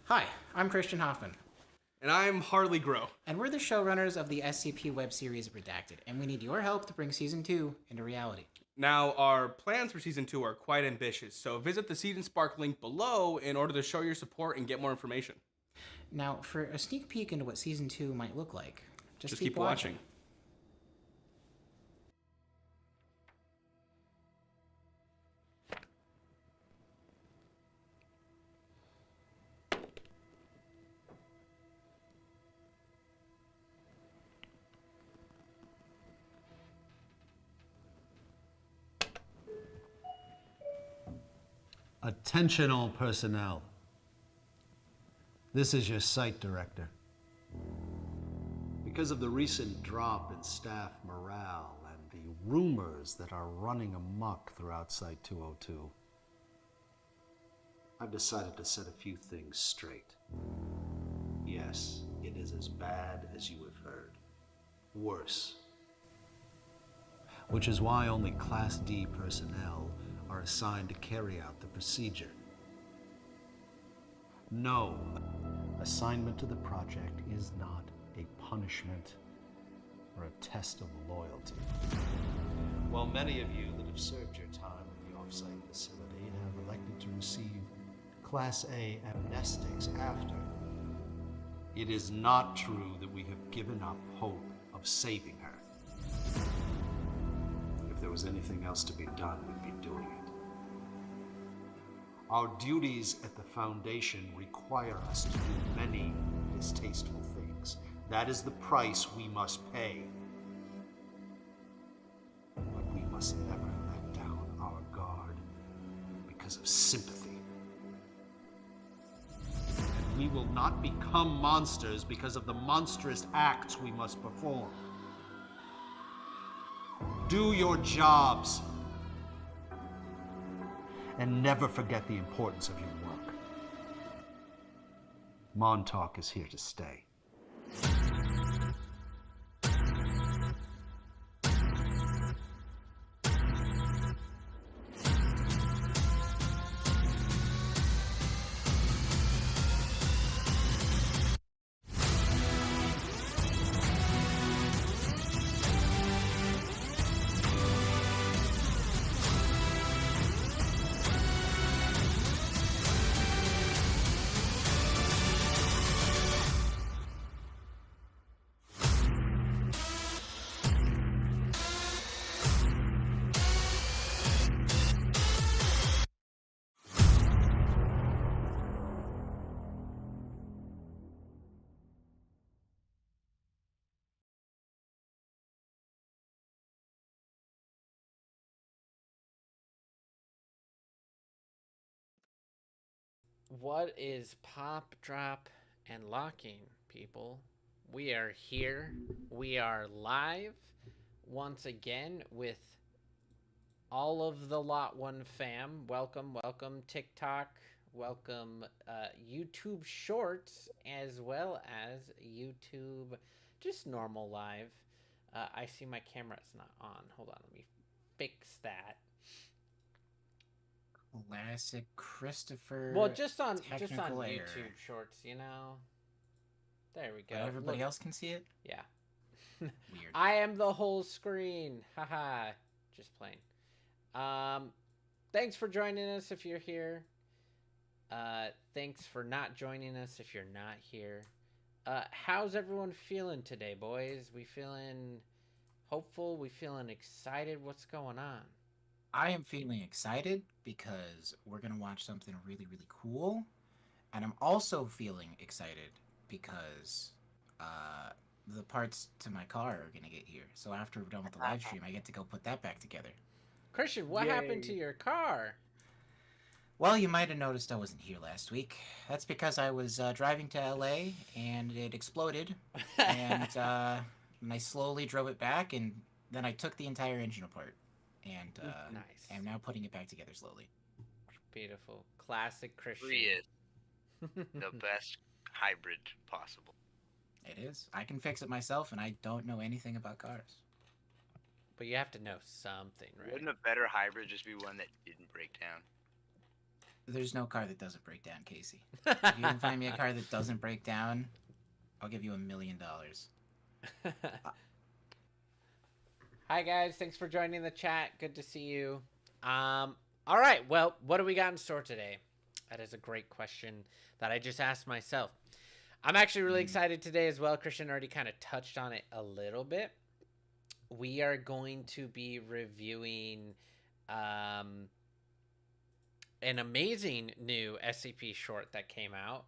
Hi, I'm Christian Hoffman. And I'm Harley Groh. And we're the showrunners of the SCP web series Redacted, and we need your help to bring Season 2 into reality. Now, our plans for Season 2 are quite ambitious, so visit the Seed and Spark link below in order to show your support and get more information. Now, for a sneak peek into what Season 2 might look like, just keep watching. Attention all personnel. This is your site director. Because of the recent drop in staff morale and the rumors that are running amok throughout Site 202, I've decided to set a few things straight. Yes, it is as bad as you have heard. Worse. Which is why only Class D personnel are assigned to carry out the procedure. No, assignment to the project is not a punishment or a test of loyalty. While many of you that have served your time in the off-site facility have elected to receive Class A amnestics after. It is not true that we have given up hope of saving her. If there was anything else to be done, we'd be doing it. Our duties at the Foundation require us to do many distasteful things. That is the price we must pay. But we must never let down our guard because of sympathy. And we will not become monsters because of the monstrous acts we must perform. Do your jobs. And never forget the importance of your work. Montauk is here to stay. What is pop, drop, and locking, people? We are here. We are live once again with all of the Lot 1 fam. Welcome, welcome TikTok. Welcome YouTube Shorts as well as YouTube just normal live. I see my camera's not on. Hold on, let me fix that. Classic Christopher. Well, just on technical error. YouTube Shorts, you know. There we go. But everybody else can see it? Yeah. Weird. I am the whole screen. Haha. Just playing. Thanks for joining us if you're here. Thanks for not joining us if you're not here. How's everyone feeling today, boys? We feeling hopeful? We feeling excited? What's going on? I am feeling excited because we're going to watch something really, really cool. And I'm also feeling excited because the parts to my car are going to get here. So after we're done with the live stream, I get to go put that back together. Christian, what happened to your car? Well, you might have noticed I wasn't here last week. That's because I was driving to LA and it exploded. And I slowly drove it back, and then I took the entire engine apart. And Nice. I'm now putting it back together slowly. Beautiful. Classic Christian. Is the best hybrid possible. It is. I can fix it myself, and I don't know anything about cars. But you have to know something, right? Wouldn't a better hybrid just be one that didn't break down? There's no car that doesn't break down, Casey. If you can find me a car that doesn't break down, I'll give you $1 million. Hi guys, thanks for joining the chat. Good to see you. All right, well, what do we got in store today? That is a great question that I just asked myself. I'm actually really excited today as well. Christian already kind of touched on it a little bit. We are going to be reviewing an amazing new SCP short that came out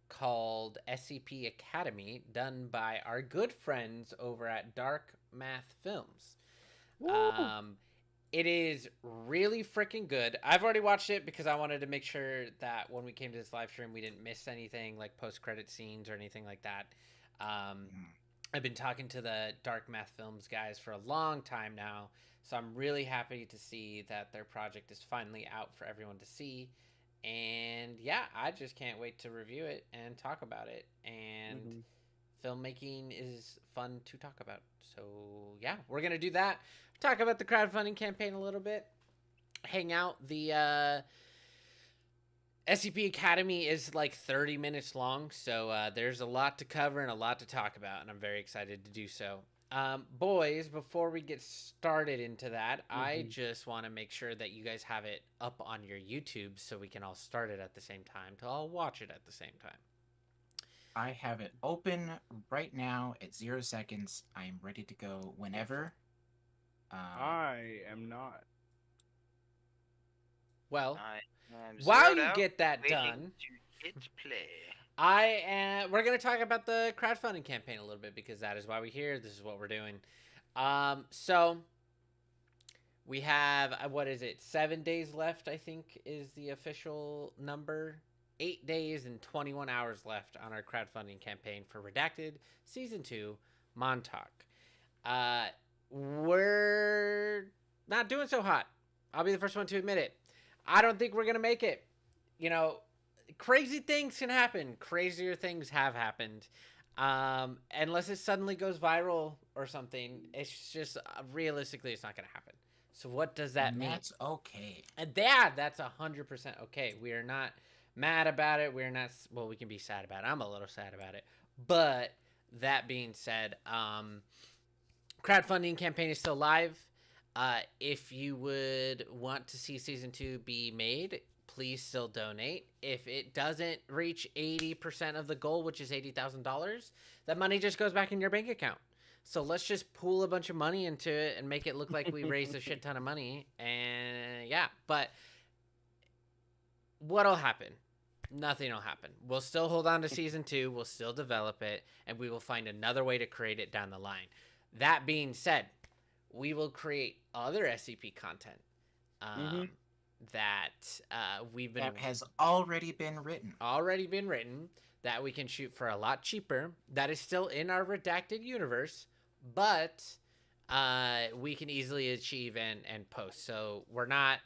called SCP Academy, done by our good friends over at Dark Math Films. It is really freaking good. I've already watched it because I wanted to make sure that when we came to this live stream, we didn't miss anything like post-credit scenes or anything like that. I've been talking to the Dark Math Films guys for a long time now, so I'm really happy to see that their project is finally out for everyone to see. And yeah, I just can't wait to review it and talk about it. And filmmaking is fun to talk about. So yeah, we're going to do that. Talk about the crowdfunding campaign a little bit. Hang out. The SCP Academy is like 30 minutes long, so there's a lot to cover and a lot to talk about, and I'm very excited to do so. Boys, before we get started into that, I Mhm. just want to make sure that you guys have it up on your YouTube so we can all start it at the same time, to all watch it at the same time. I have it open right now at 0 seconds. I am ready to go whenever. I am not. Well, I am while zeroed you out, get that waiting done, to hit play. we're going to talk about the crowdfunding campaign a little bit because that is why we're here. This is what we're doing. So we have, what is it, 7 days left, I think, is the official number. 8 days and 21 hours left on our crowdfunding campaign for Redacted Season 2 Montauk. We're not doing so hot. I'll be the first one to admit it. I don't think we're going to make it. You know, crazy things can happen. Crazier things have happened. Unless it suddenly goes viral or something, it's just realistically, it's not going to happen. So what does that mean? That's okay. And that's 100% okay. We are not mad about it. We're not, well, we can be sad about it. I'm a little sad about it. But that being said, crowdfunding campaign is still live. If you would want to see season 2 be made, please still donate. If it doesn't reach 80% of the goal, which is $80,000, that money just goes back in your bank account. So let's just pool a bunch of money into it and make it look like we raised a shit ton of money. And yeah, but what'll happen? Nothing will happen. We'll still hold on to season 2. We'll still develop it, and we will find another way to create it down the line. That being said, we will create other SCP content that That has already been written. that we can shoot for a lot cheaper. That is still in our redacted universe, but we can easily achieve and post. So we're not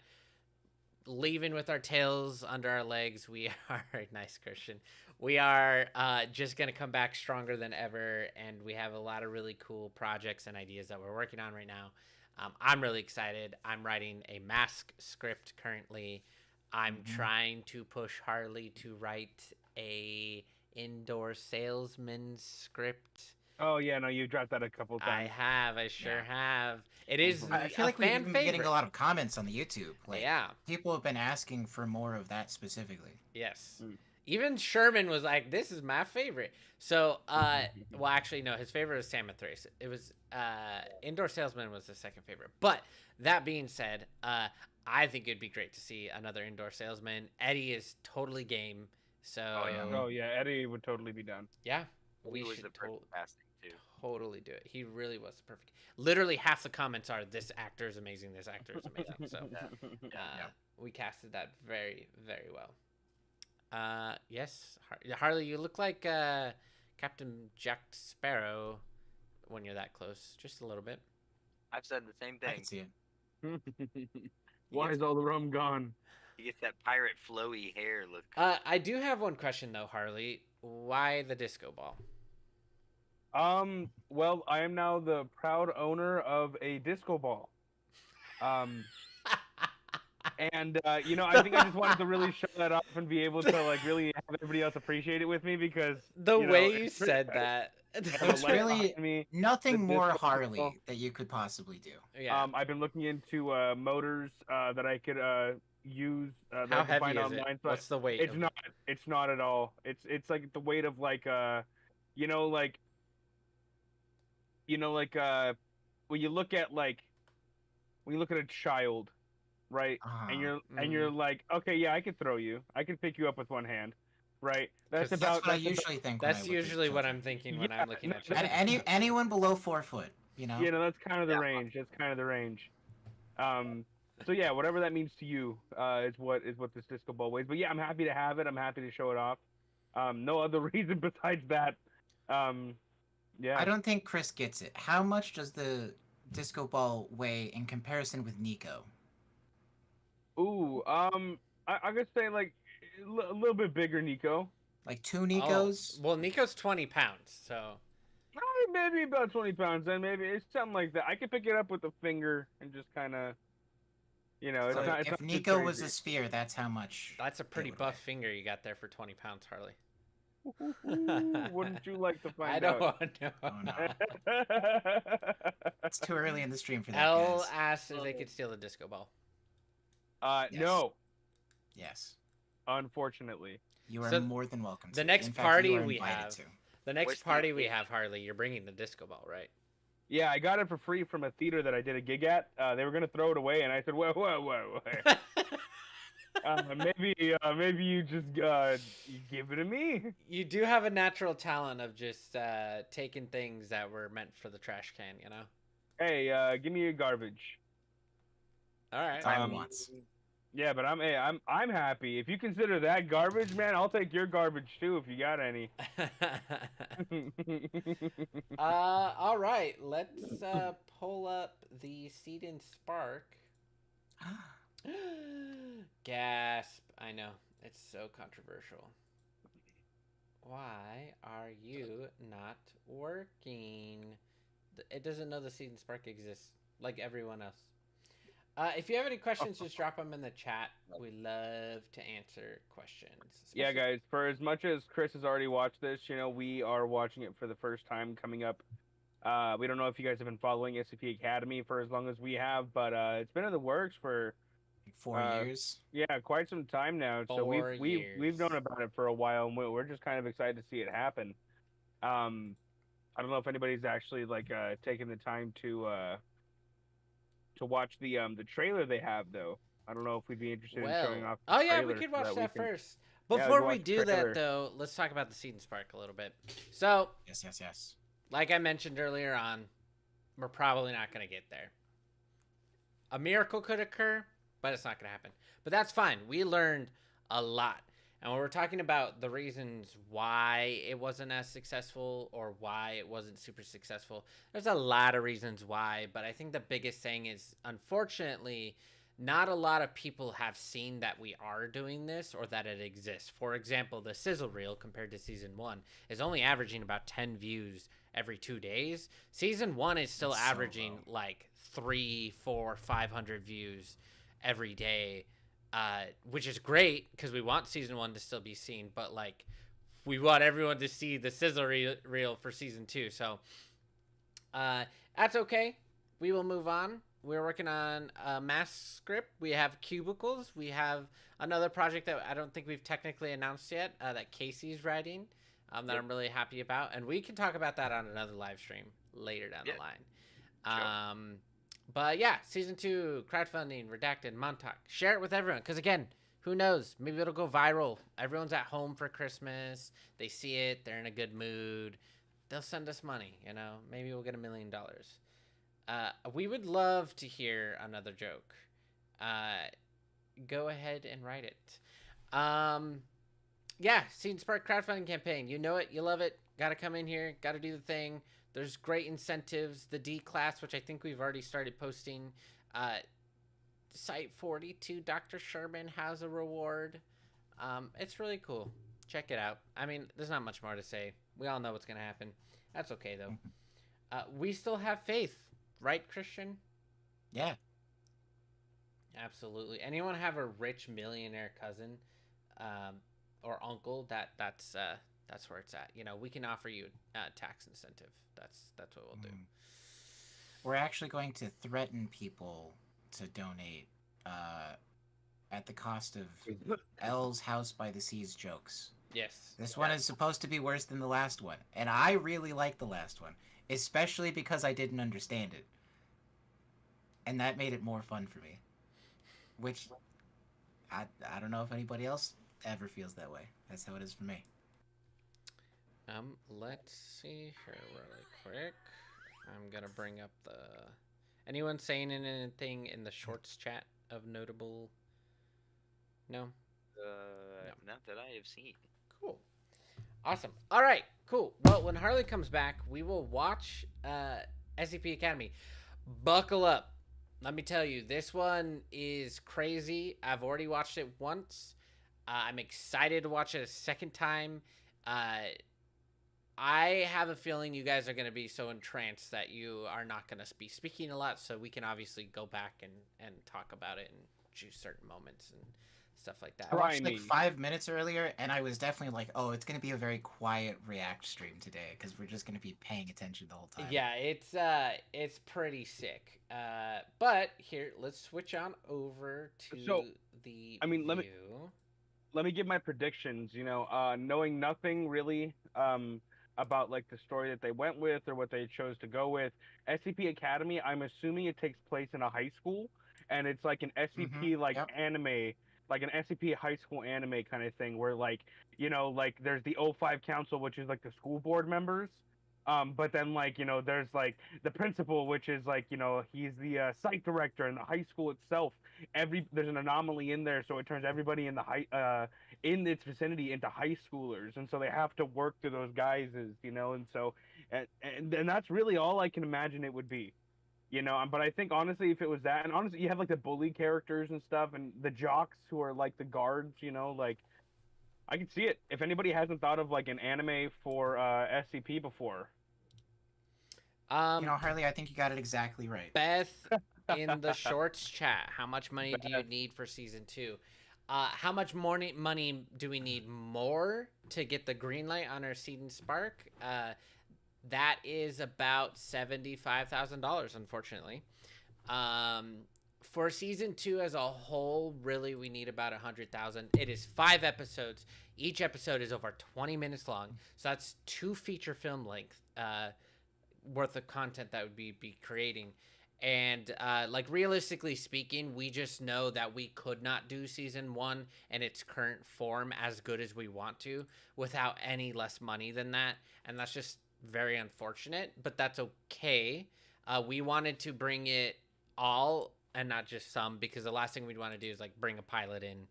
leaving with our tails under our legs. We are nice, Christian. We are just gonna come back stronger than ever, and we have a lot of really cool projects and ideas that we're working on right now. I'm really excited. I'm writing a mask script currently. I'm trying to push Harley to write a indoor salesman script. Oh yeah, no, you dropped that a couple times. I sure have. It is I feel a like we've fan been favorite. getting a lot of comments on the YouTube. Like, Yeah. people have been asking for more of that specifically. Yes. Even Sherman was like, "This is my favorite." So, well, actually, no, his favorite was Salmon Thrace. It was Indoor Salesman was the second favorite. But that being said, I think it'd be great to see another Indoor Salesman. Eddie is totally game. So, Oh yeah, Eddie would totally be down. yeah, He we was should the perfect casting too. totally do it. He really was the perfect. Literally half the comments are, "This actor is amazing. This actor is amazing." So, we casted that very, very well. Yes, Harley, you look like Captain Jack Sparrow when you're that close, just a little bit. I've said the same I thing. can see it. Why is all the rum gone? He gets that pirate flowy hair look. I do have one question though, Harley. Why the disco ball? Well, I am now the proud owner of a disco ball. And you know, I think I just wanted to really show that off and be able to like really have everybody else appreciate it with me because The you way know, you it's said pretty- that. It's really nothing the more disco Harley ball. that you could possibly do. Yeah. I've been looking into motors that I could use that How I can find heavy is it? online. So What's the weight? it's not. It's not at all. It's like the weight of like you know, like when you look at a child, right? And you're like, okay, yeah, I could throw you. I could pick you up with one hand, right? That's 'Cause That's about what I that's about- usually think. When I That's look at usually what children. I'm thinking when Yeah, I'm looking no, at that- children. Anyone below 4 foot, you know. you know, that's kind of the range. That's kind of the range. So yeah, whatever that means to you is what this disco ball weighs. But yeah, I'm happy to have it. I'm happy to show it off. No other reason besides that. Yeah. I don't think Chris gets it. How much does the disco ball weigh in comparison with Nico? Ooh. I could say like a little bit bigger, Nico. Like 2 Nikos? Oh, well, Nico's 20 pounds, so Maybe about 20 pounds. Then maybe it's something like that. I could pick it up with a finger and just kind of, you know, So it's if not too Nico was crazy. a sphere, that's how much. that's a pretty would buff weigh. finger you got there for 20 pounds, Harley. Wouldn't you like to I find don't out? want to know. Oh no, it's too early in the stream for that, L guys. asked if they could steal the disco ball. Yes. No, Yes, unfortunately. you are So, more than welcome to. The next In fact, party you are we invited have, to. the next What's the party we occasion? have, Harley, you're bringing the disco ball, right? Yeah, I got it for free from a theater that I did a gig at. They were gonna throw it away, and I said, "Whoa, whoa, whoa, whoa. Maybe you just you give it to me." You do have a natural talent of just taking things that were meant for the trash can, you know? Hey, give me your garbage. All right. Tyler wants. Yeah, but I'm happy. If you consider that garbage, man, I'll take your garbage too if you got any. All right. Let's pull up the Seed and Spark. Gasp. I know. It's so controversial. Why are you not working? It doesn't know the Seed and Spark exists, like everyone else. If you have any questions, just drop them in the chat. We love to answer questions. Yeah, guys, for as much as Chris has already watched this, we are watching it for the first time coming up. We don't know if you guys have been following SCP Academy for as long as we have, but it's been in the works for 4 years. yeah, quite some time now. So 4 we've known about it for a while, and we're just kind of excited to see it happen. I don't know if anybody's actually taken the time to watch the trailer they have though. I don't know if we'd be interested in showing off. Oh yeah, we could watch that first. Before we do that, though, let's talk about the Seed and Spark a little bit. So, Yes. like I mentioned earlier on, we're probably not going to get there. A miracle could occur, but it's not going to happen. But that's fine. We learned a lot. And when we're talking about the reasons why it wasn't as successful or why it wasn't super successful, there's a lot of reasons why. But I think the biggest thing is, unfortunately, not a lot of people have seen that we are doing this or that it exists. For example, the sizzle reel compared to season 1 is only averaging about 10 views every 2 days. Season 1 is still averaging like 300, 400, 500 views every day. Which is great because we want season 1 to still be seen, but like we want everyone to see the sizzle reel for season 2. So that's okay. We will move on. We're working on a mass script. We have cubicles. We have another project that I don't think we've technically announced yet that Casey's writing that I'm really happy about, and we can talk about that on another live stream later down the line. But yeah, season 2, crowdfunding, redacted, Montauk. Share it with everyone. Because again, who knows? Maybe it'll go viral. Everyone's at home for Christmas. They see it. They're in a good mood. They'll send us money, you know? Maybe we'll get $1 million. We would love to hear another joke. Go ahead and write it. Yeah, Seed and Spark crowdfunding campaign. You know it. You love it. Got to come in here. Got to do the thing. There's great incentives. The D class, which I think we've already started posting. Site 42, Dr. Sherman has a reward. It's really cool. Check it out. I mean, there's not much more to say. We all know what's going to happen. That's okay, though. We still have faith. Right, Christian? Yeah. Absolutely. Anyone have a rich millionaire cousin or uncle? That's where it's at. You know, we can offer you a tax incentive. That's what we'll do. We're actually going to threaten people to donate at the cost of L's House by the Seas jokes. Yes. This one is supposed to be worse than the last one, and I really like the last one, especially because I didn't understand it. And that made it more fun for me. Which, I don't know if anybody else ever feels that way. That's how it is for me. Let's see here really quick. I'm gonna bring up the... Anyone saying anything in the shorts chat of notable? No? Not that I have seen. Cool. Awesome. All right, cool. Well, when Harley comes back, we will watch SCP Academy. Buckle up. Let me tell you, this one is crazy. I've already watched it once. I'm excited to watch it a second time. I have a feeling you guys are going to be so entranced that you are not going to be speaking a lot, so we can obviously go back and talk about it and choose certain moments and stuff like that. I Try watched like me. 5 minutes earlier, and I was definitely like, "Oh, it's gonna be a very quiet React stream today because we're just gonna be paying attention the whole time." Yeah, it's pretty sick. But here, let's switch on over to So, the I mean, view. let me give my predictions. You know, knowing nothing really about like the story that they went with or what they chose to go with. SCP Academy, I'm assuming it takes place in a high school, and it's like an SCP like Yep. anime, like an SCP high school anime kind of thing, where like like there's the O5 Council, which is like the school board members. But then like there's like the principal, which is like he's the site director, and the high school itself there's an anomaly in there, so it turns everybody in the in its vicinity into high schoolers, and so they have to work through those guises, and so and that's really all I can imagine it would be, but I think honestly if it was that, and honestly you have like the bully characters and stuff, and the jocks who are like the guards, like I could see it. If anybody hasn't thought of like an anime for SCP before. Harley, I think you got it exactly right. Beth in the shorts chat, how much money do you need for season 2? How much more money do we need more to get the green light on our Seed and Spark? That is about $75,000, unfortunately. For season 2 as a whole, really, we need about 100,000. It is 5 episodes. Each episode is over 20 minutes long, so that's 2 feature film length worth of content that would be creating. And like realistically speaking, we just know that we could not do season 1 in its current form as good as we want to without any less money than that, and that's just very unfortunate, but that's okay. We wanted to bring it all and not just some, because the last thing we'd want to do is like bring a pilot in,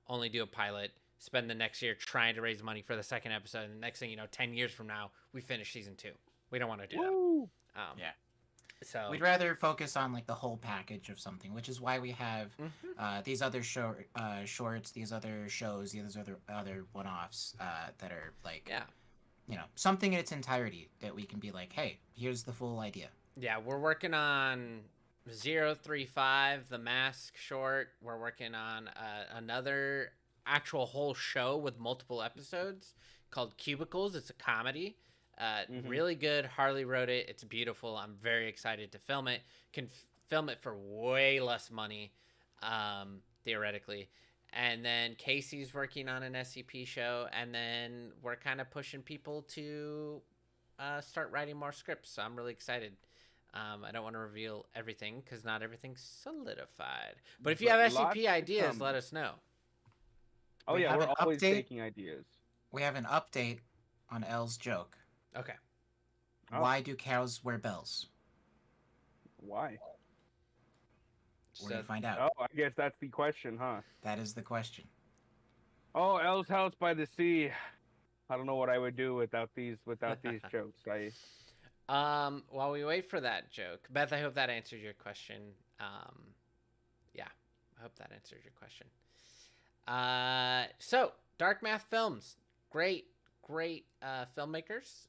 only do a pilot, spend the next year trying to raise money for the second episode, and the next thing you know, 10 years from now we finish season 2. We don't want to do Woo! that. Yeah. So We'd rather focus on like the whole package of something, which is why we have these other shorts, these other shows, these other one-offs that are like, something in its entirety that we can be like, hey, here's the full idea. Yeah, we're working on 035, the mask short. We're working on another actual whole show with multiple episodes called Cubicles. It's a comedy. Really good. Harley wrote it. It's beautiful. I'm very excited to film it. Can film it for way less money, theoretically. And then Casey's working on an SCP show, and then we're kind of pushing people to start writing more scripts. So I'm really excited. I don't want to reveal everything because not everything's solidified. But if you have SCP ideas, let us know. Oh yeah, we're always taking ideas. We have an update on Elle's joke. Okay. Oh. Why do cows wear bells? Why? We're gonna find out. Oh, I guess that's the question, huh? That is the question. Oh, Elle's house by the sea. I don't know what I would do without these jokes. While we wait for that joke, Beth, I hope that answered your question. Yeah, I hope that answered your question. So Dark Math Films, great filmmakers.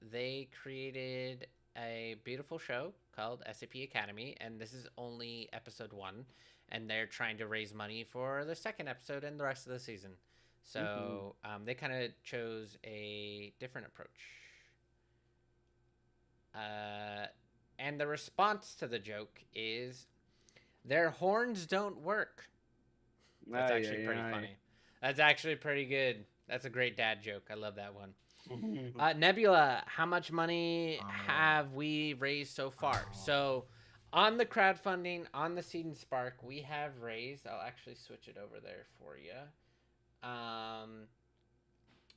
They created a beautiful show called SCP Academy, and this is only episode 1, and they're trying to raise money for the second episode and the rest of the season. So they kind of chose a different approach. And the response to the joke is, their horns don't work. That's actually pretty funny. That's actually pretty good. That's a great dad joke. I love that one. Nebula, how much money have we raised so far? So on the crowdfunding, on the Seed and Spark, we have raised, I'll actually switch it over there for you.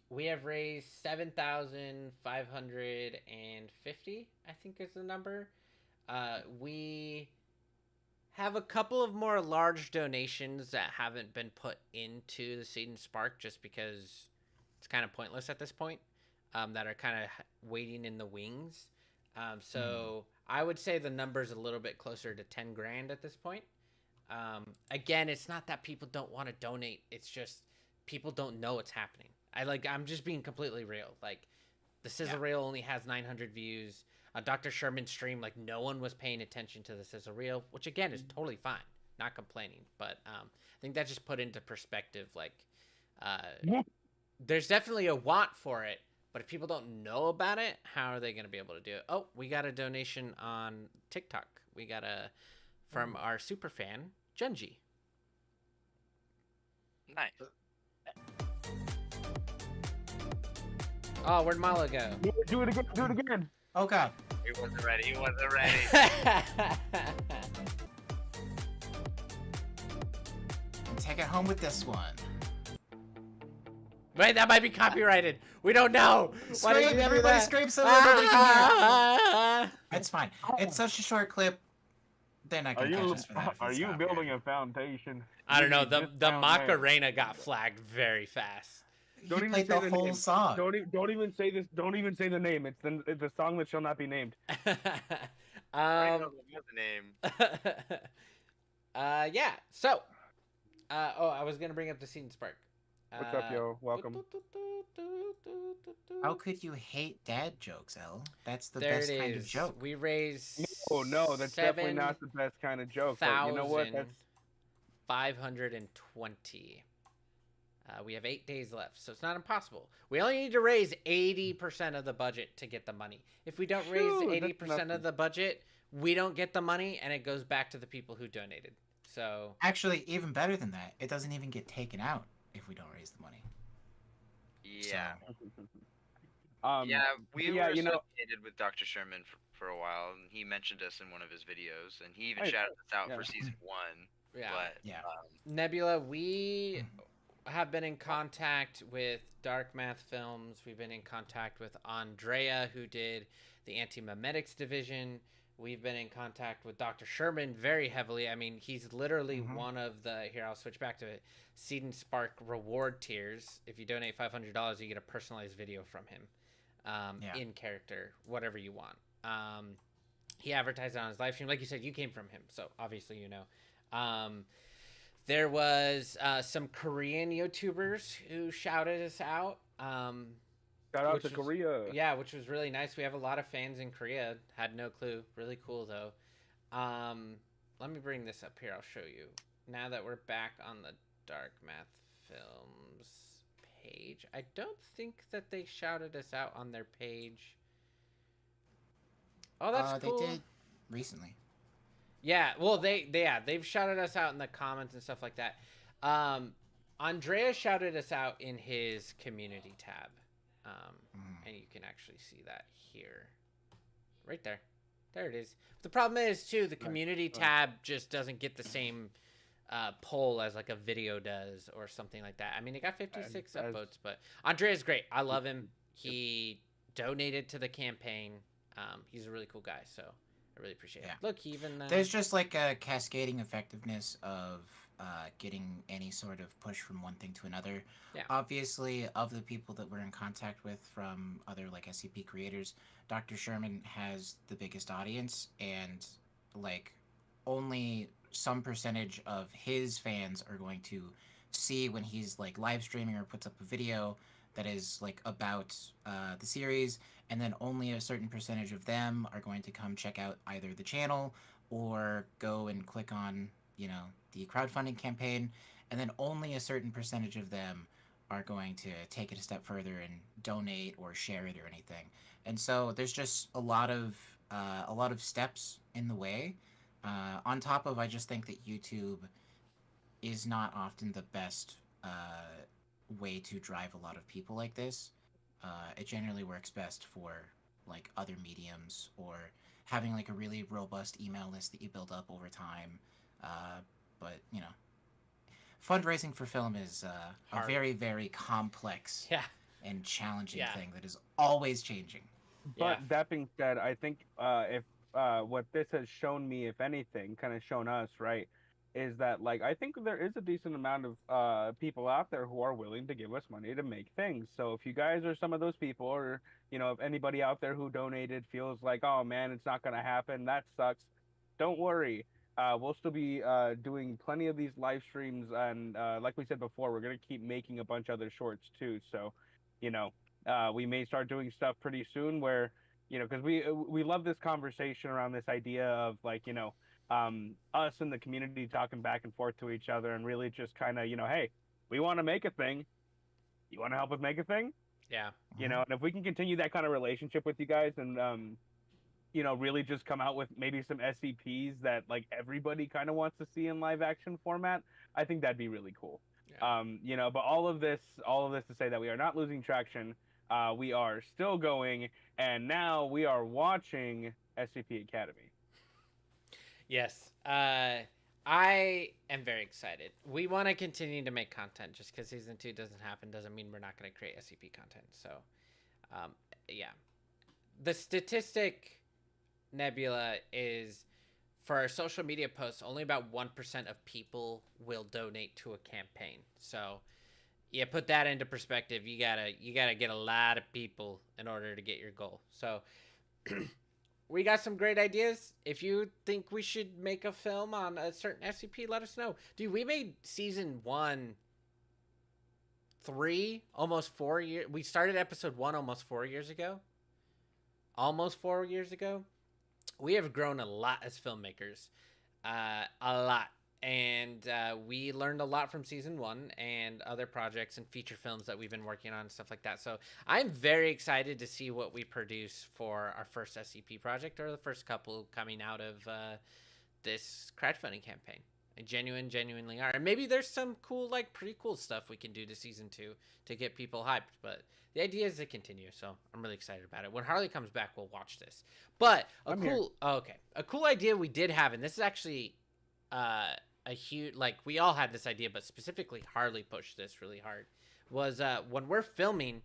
We have raised 7,550, I think is the number. We have a couple of more large donations that haven't been put into the Seed and Spark just because it's kind of pointless at this point, that are kind of waiting in the wings. So I would say the number's a little bit closer to 10 grand at this point. Again, it's not that people don't want to donate. It's just people don't know what's happening. I'm just being completely real. Like, the Sizzle Reel only has 900 views. Dr. Sherman's stream, like, no one was paying attention to the Sizzle Reel, which again is totally fine. not complaining, but I think that just put into perspective like there's definitely a want for it, but if people don't know about it, how are they going to be able to do it? Oh, we got a donation on TikTok. We got a from our super fan Genji. Nice. Oh, where'd Mala go? Do it again. Do it again. Oh god. He wasn't ready. He wasn't ready. Take it home with this one. Wait, that might be copyrighted. We don't know. Why did you Scream, do everybody that? scream so everybody can hear. Ah! It's fine. It's such a short clip. They're not Are gonna catch you us for that. if are it's you copyrighted. building a foundation? I don't know. Using The this the sound man? Macarena got flagged very fast. He Don't even played say the the whole name. song. Don't even say this. Don't even say the name. It's the song that shall not be named. I know the name. Yeah. So, I was gonna bring up the scene spark. What's up, yo? Welcome. How could you hate dad jokes, El? That's the There best it kind of is. joke. We raised. Oh no, that's definitely not the best kind of joke. But you know what? That's 520. We have 8 days left, so it's not impossible. We only need to raise 80% of the budget to get the money. If we don't raise Phew, 80% of the budget, we don't get the money, and it goes back to the people who donated. So Actually, even better than that, it doesn't even get taken out if we don't raise the money. Yeah. yeah. We yeah, were you know- associated with Dr. Sherman for a while, and he mentioned us in one of his videos, and he even Hey, shouted us out yeah. for season 1. yeah, But Yeah. Nebula, we have been in contact with Dark Math Films. We've been in contact with Andrea, who did the Anti-Memetics division. We've been in contact with Dr. Sherman very heavily. I mean, he's literally one of the, here, I'll switch back to it, Seed and Spark reward tiers. If you donate $500, you get a personalized video from him in character, whatever you want. He advertised it on his live stream. Like you said, you came from him, so obviously you know. There was some Korean YouTubers who shouted us out. Shout out Which to was- Korea. Yeah, which was really nice. We have a lot of fans in Korea. Had no clue. Really cool though. Let me bring this up here. I'll show you. Now that we're back on the Dark Math Films page, I don't think that they shouted us out on their page. Oh, that's cool. They did recently. Yeah, well, they've shouted us out in the comments and stuff like that. Andrea shouted us out in his community tab, and you can actually see that here, right there. There it is. The problem is too, the community tab just doesn't get the same poll as like a video does or something like that. I mean, it got 56 upvotes, but Andrea's great. I love him. He donated to the campaign. He's a really cool guy, so I really appreciate it. Look, he even There's just like a cascading effectiveness of getting any sort of push from one thing to another. Yeah. Obviously, of the people that we're in contact with from other like SCP creators, Dr. Sherman has the biggest audience, and like only some percentage of his fans are going to see when he's like live streaming or puts up a video that is like about the series, and then only a certain percentage of them are going to come check out either the channel or go and click on, you know, the crowdfunding campaign, and then only a certain percentage of them are going to take it a step further and donate or share it or anything. And so there's just a lot of steps in the way. On top of, I just think that YouTube is not often the best way to drive a lot of people like this. It generally works best for like other mediums or having like a really robust email list that you build up over time. But you know, fundraising for film is a very, very complex and challenging thing that is always changing. But that being said, I think if what this has shown me, if anything, kind of shown us, right, is that like I think there is a decent amount of people out there who are willing to give us money to make things. So if you guys are some of those people, or you know, if anybody out there who donated feels like, oh man, it's not gonna happen, that sucks, don't worry. We'll still be doing plenty of these live streams, and like we said before, we're gonna keep making a bunch of other shorts too. So, you know, we may start doing stuff pretty soon where, you know, because we love this conversation around this idea of like, you know, us and the community talking back and forth to each other, and really just kind of, hey, we want to make a thing. You want to help us make a thing? Yeah. And if we can continue that kind of relationship with you guys, and really just come out with maybe some SCPs that like everybody kind of wants to see in live action format, I think that'd be really cool. Yeah. But all of this to say that we are not losing traction. We are still going, and now we are watching SCP Academy. Yes. I am very excited. We want to continue to make content. Just because season 2 doesn't happen doesn't mean we're not going to create SCP content. So, yeah. The statistic, Nebula, is for our social media posts, only about 1% of people will donate to a campaign. So, yeah, put that into perspective. You gotta get a lot of people in order to get your goal. So, we got some great ideas. If you think we should make a film on a certain SCP, let us know. Dude, we made season 1 almost 4 years. We started episode 1 almost 4 years ago. Almost 4 years ago. We have grown a lot as filmmakers. A lot. And we learned a lot from season 1 and other projects and feature films that we've been working on and stuff like that. So I'm very excited to see what we produce for our first SCP project, or the first couple coming out of this crowdfunding campaign. I genuinely are. And maybe there's some cool, like, prequel stuff we can do to season 2 to get people hyped. But the idea is to continue, so I'm really excited about it. When Harley comes back, we'll watch this. But a cool idea we did have, and this is actually a huge, like, we all had this idea, but specifically Harley pushed this really hard, was when we're filming,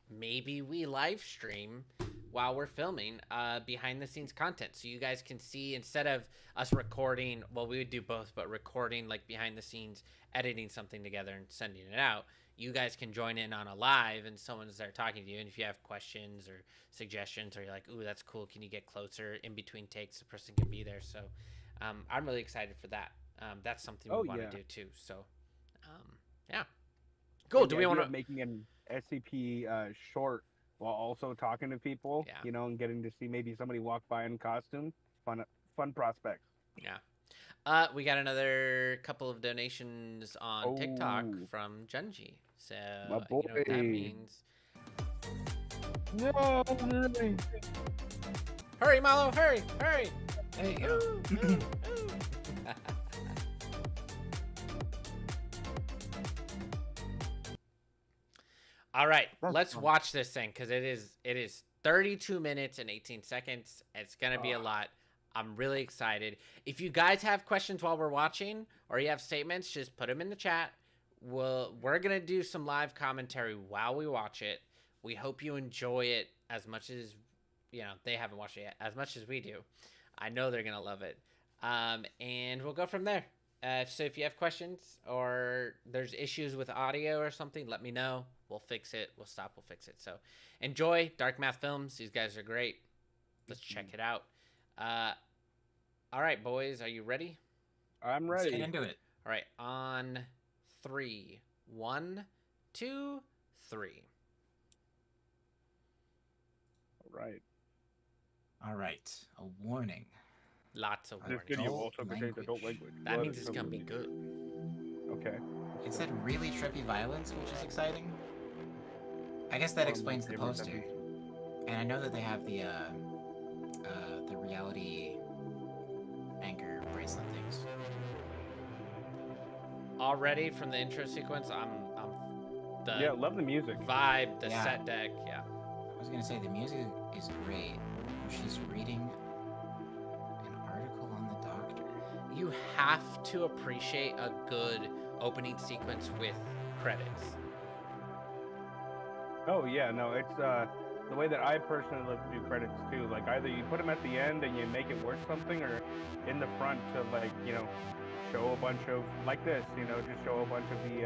maybe we live stream while we're filming behind the scenes content, so you guys can see, instead of us recording, well, we would do both, but recording like behind the scenes, editing something together and sending it out, you guys can join in on a live and someone's there talking to you, and if you have questions or suggestions, or you're like, ooh, that's cool, can you get closer in between takes, the person can be there. So I'm really excited for that. That's something we want to do too. So, yeah, cool. Do we want to making an SCP short while also talking to people? Yeah. And getting to see maybe somebody walk by in costume. Fun prospects. Yeah. We got another couple of donations on TikTok from Junji. So you know what that means. No. Hurry, Malo! Hurry! There you go. All right, let's watch this thing, because it is 32 minutes and 18 seconds. It's gonna be a lot. I'm really excited. If you guys have questions while we're watching, or you have statements, just put them in the chat. We're gonna do some live commentary while we watch it. We hope you enjoy it as much as, they haven't watched it yet, as much as we do. I know they're gonna love it. And we'll go from there. So if you have questions or there's issues with audio or something, let me know. We'll fix it. We'll fix it. So enjoy Dark Math Films. These guys are great. Let's check it out. All right, boys, are you ready? I'm ready. Let's get into it. All right, on 3. 1, 2, 3. All right. A warning. Lots of This warnings. video Adult also contains adult language. That means it's gonna be good. Okay. It said really trippy violence, which is exciting. I guess that explains the poster. And I know that they have the reality anchor bracelet things. Already from the intro sequence, I'm the love the music. vibe, the set deck, yeah. I was gonna say the music is great. She's reading an article on the doctor. You have to appreciate a good opening sequence with credits. Oh yeah, no, it's the way that I personally love to do credits too. Like, either you put them at the end and you make it worth something, or in the front to, like, show a bunch of, like this, just show a bunch of the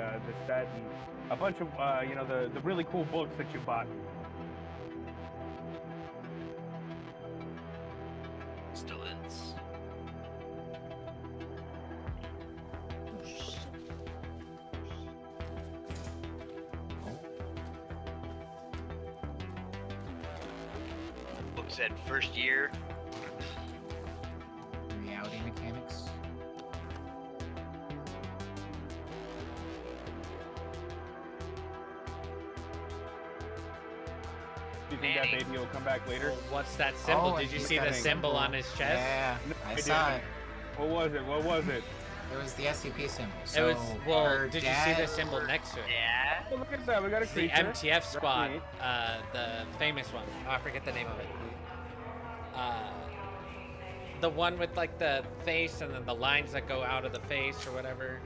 set and a bunch of the really cool books that you bought. Still ends. Book said first year. Reality Do you think that baby will come back later? Well, what's that symbol? Oh, Did you he's see got the a symbol symbol. on his chest? Yeah, No, I I saw didn't. it. What was it? What was it? It was the SCP symbol. It So was, well, her did you dad, see the symbol next to it? Yeah. Oh, look at that. We got a It's the creature. MTF squad, neat. the famous one. Oh, I forget the name of it. The one with like the face and then the lines that go out of the face or whatever.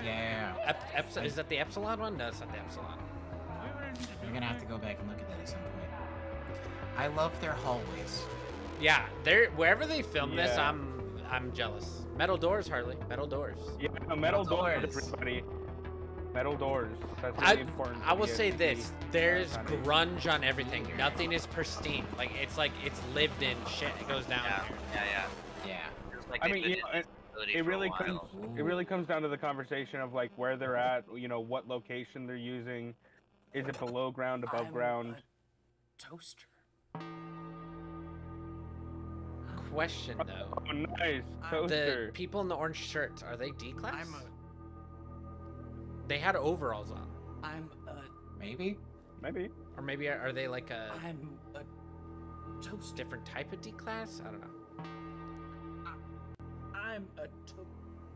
Yeah. Is that the Epsilon one? No, it's not the Epsilon. You're gonna have to go back and look at that at some point. I love their hallways. Yeah, they're wherever they film this, Yeah. I'm jealous. Metal doors, Harley. Metal doors. Yeah, metal doors, doors. everybody. Metal doors. That's I, really important. I for will the say SCP, this: there's foundation. grunge on everything. Nothing is pristine. Like it's lived in shit. It goes down Yeah. here. Yeah. Yeah. Feels like I they've mean, been you in know, this facility It for a really while. comes. It really comes down to the conversation of like where they're at. You know, what location they're using. Is it below ground, above ground? Toaster. Question though: Oh, nice the toaster. people in the orange shirts, are they D class? They had overalls on, Maybe. Maybe. or maybe are they like a I'm a toaster. different type of D class? I don't know. I'm a to-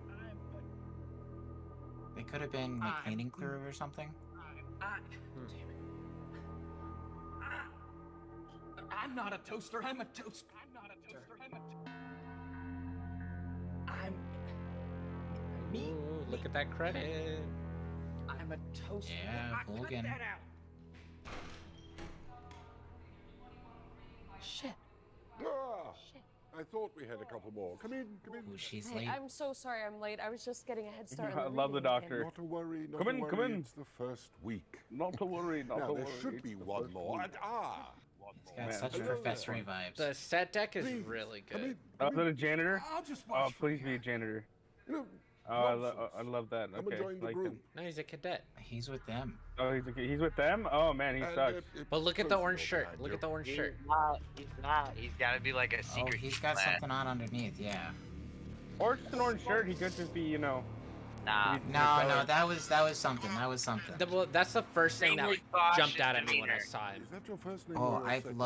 I'm They could have been like I'm- cleaning crew or something. I, Hmm. damn it. I'm not a toaster. I'm a toaster. I'm not a toaster. I'm me. Ooh, look at that credit. I'm a toaster. Yeah, I cut Vulcan. that out. Shit. Ah, I thought we had a couple more. Come in, come in. Ooh, she's Hey, late. I'm so sorry I'm late. I was just getting a head start. I on love the reading again. doctor. Not to worry, not Come to in, worry. come in. It's the first week. Not to worry. Not Now, to there worry. should It's be the one first more. week. And, It's got Man. such Hello professory vibes. The set deck is please, really come good. in. Oh, Come is that in. a janitor? I'll just Oh, watch. please be a janitor. You know, Oh, I nonsense. love that. Come Okay, and join the like group. him. No, he's a cadet. He's with them. Oh, he's with them. Oh man, he And, sucks. it's But look at the close orange door shirt. behind Look you. at the orange shirt. He's not. He's got to be like a Oh, secret. he's got class. something on underneath. Yeah. Or just an orange shirt. He could just be, you know. Nah. No, that was something. That was something. Well, that's the first thing that Really jumped out at cautious me when I demeanor. saw him. Is that your first name? Oh, or your second?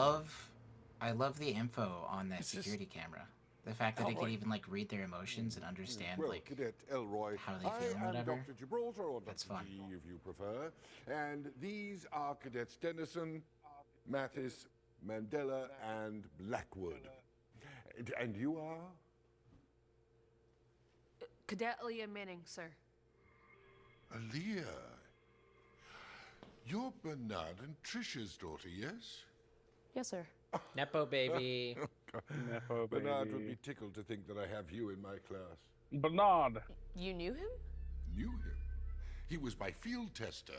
I love the info on that This is- security camera. The fact that it could Elroy. even like read their emotions and understand Well, like Cadet Elroy, how they I feel and am whatever. Dr. Gibraltar, or That's Dr. fun. G, if you prefer. And these are Cadets Dennison, Mathis, Mandela, and Blackwood. And you are? Cadet Leah Manning, sir. Aaliyah. You're Bernard and Trisha's daughter, yes? Yes, sir. Nepo baby. Nepo Bernard would baby. be tickled to think that I have you in my class. Bernard. You knew him? Knew him. He was my field tester.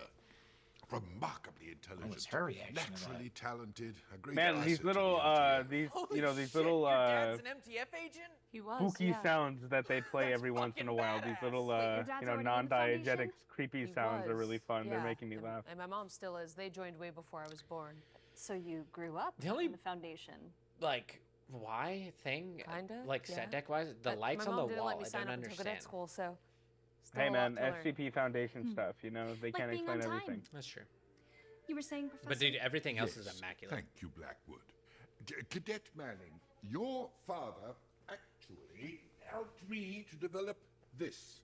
Remarkably What intelligent. was her reaction to Naturally talented. A great Man, asset these to little the LTF. these Holy you know these shit, little your dad's an MTF agent? He was. spooky yeah. sounds that they play That's every once in a fucking while. These badass. little Wait, your you dad's know already in the non-diegetic Foundation? creepy He sounds are was, really fun. They're yeah, making me and- laugh. And my mom still is. They joined way before I was born. So you grew up The only- in the foundation. Like, why thing? Kinda, Like yeah. set deck wise, the But lights my on mom the didn't wall. let me I sign don't up until cadet understand. school, so. Still Hey a lot man, to learn. SCP Foundation stuff. You know they Like can't being explain on time. everything. That's true. You were saying, Professor? But dude, everything else is Yes, immaculate. Thank you, Blackwood. Cadet Manning, your father actually helped me to develop this.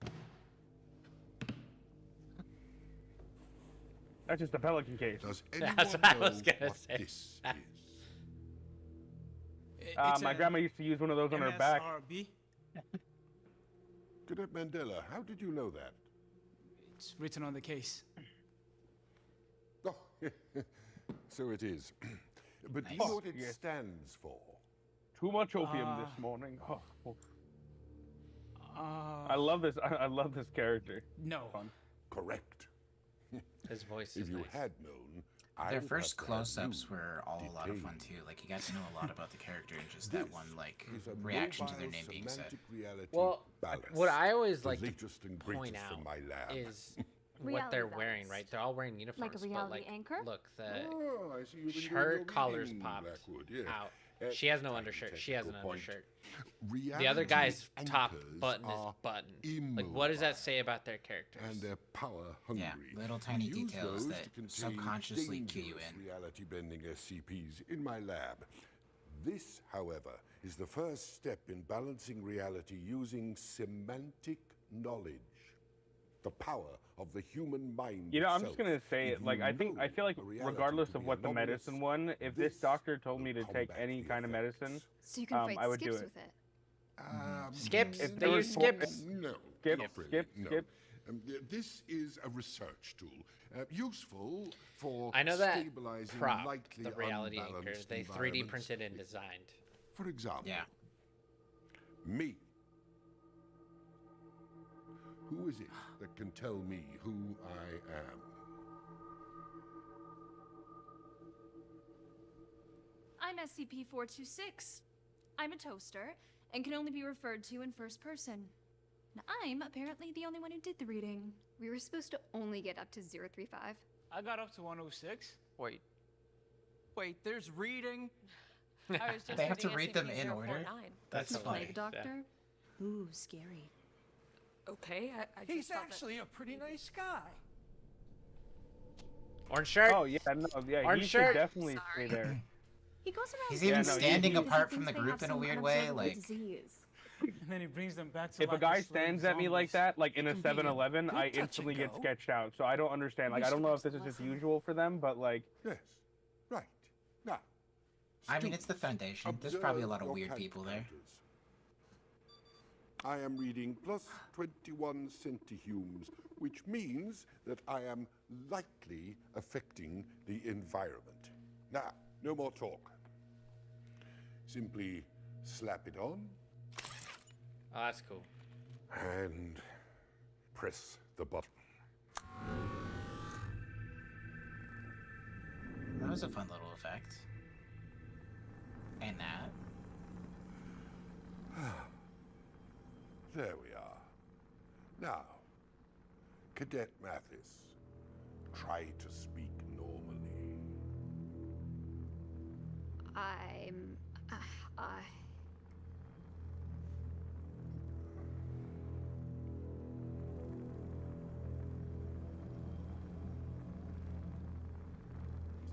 That's just a Pelican case. Does anyone That's what I know was gonna what say. this is? My grandma used to use one of those on her back. MSRB. Cadet Mandela, how did you know that? It's written on the case. Oh, so it is. But do you Nice. know what it Yes. stands for? Too much opium Uh, this morning. Oh, I love this. I love this character. No. Fun. Correct. His voice If is you nice. had known, I Their would first have to have close-ups you were all a lot of fun detained. too. Like you got to know a lot about the character and just that This one like is a reaction to their mobile name being said. semantic reality Well, ballast. what I always The like to latest and point greatest out from my lab. is what Reality they're wearing, ballast. right? They're all wearing uniforms, reality but like, anchor? look, the Oh, I see you've been doing her your collars reading, popped Blackwood, yeah. out. She has no Tiny undershirt. She has an technical point. undershirt. Reality The other guy's top anchors button is are buttoned. Like, what does that immobile, say about their characters? and they're power hungry. Yeah, little tiny We use details those that to contain subconsciously cue you dangerous in. reality bending SCPs in my lab. This, however, is the first step in balancing reality using semantic knowledge. The power of the human mind. You know, I'm just itself. gonna say If it. Like, you I feel like know a reality regardless to of be what the anomalous, medicine one, if this doctor told me to will take combat any the kind of effects. medicine, So you can fight I would do skips it. with it. Skips? If They there use was skips? No, Skip, not really, skip, no. skip. This is a research tool, useful for I know that stabilizing prop, lightly the reality anchor, unbalanced they 3D environments. printed and designed. For example, Yeah. me. Who is it that can tell me who I am? I'm SCP-426. I'm a toaster and can only be referred to in first person. Now, I'm apparently the only one who did the reading. We were supposed to only get up to 035. I got up to 106. Wait. Wait, there's reading. I was just They have to reading read them in SCP-049. order? That's The funny. plague doctor. Ooh, scary. Okay, I just He's thought actually a pretty nice guy. Orange shirt? Oh yeah, no, yeah, Orange he shirt? should definitely stay there. He goes around He's saying even no, he- standing he- apart he from the thinks they group have in a some weird way. unobservable Like, disease. And then he brings them back to If a life guy as slave stands at me like zombies. that, like in a It can be 7-Eleven, good I touch and instantly get go. sketched out. So I don't understand. Like, I don't know if this is just usual for them, but like, Yes, right. Now, I mean, it's the Foundation. There's probably a lot of observe weird your people there. counters. I am reading plus 21 centihumes, which means that I am likely affecting the environment. Now, no more talk. Simply slap it on Oh, that's cool. and press the button. That was a fun little effect. And that. There we are. Now, Cadet Mathis, try to speak normally.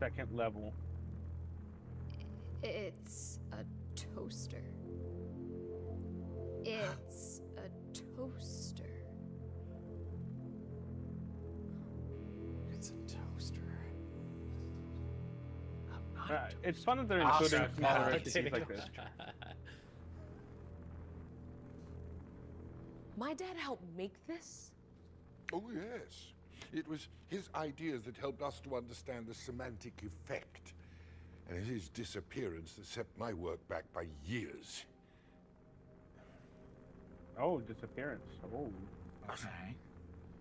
second level. It's a toaster. It's a toaster. It's a toaster. It's fun that they're Awesome. including smaller Yeah, SCPs like this. My dad helped make this? Oh, yes. It was his ideas that helped us to understand the semantic effect. And it's his disappearance that set my work back by years. Oh, disappearance. Oh. Okay.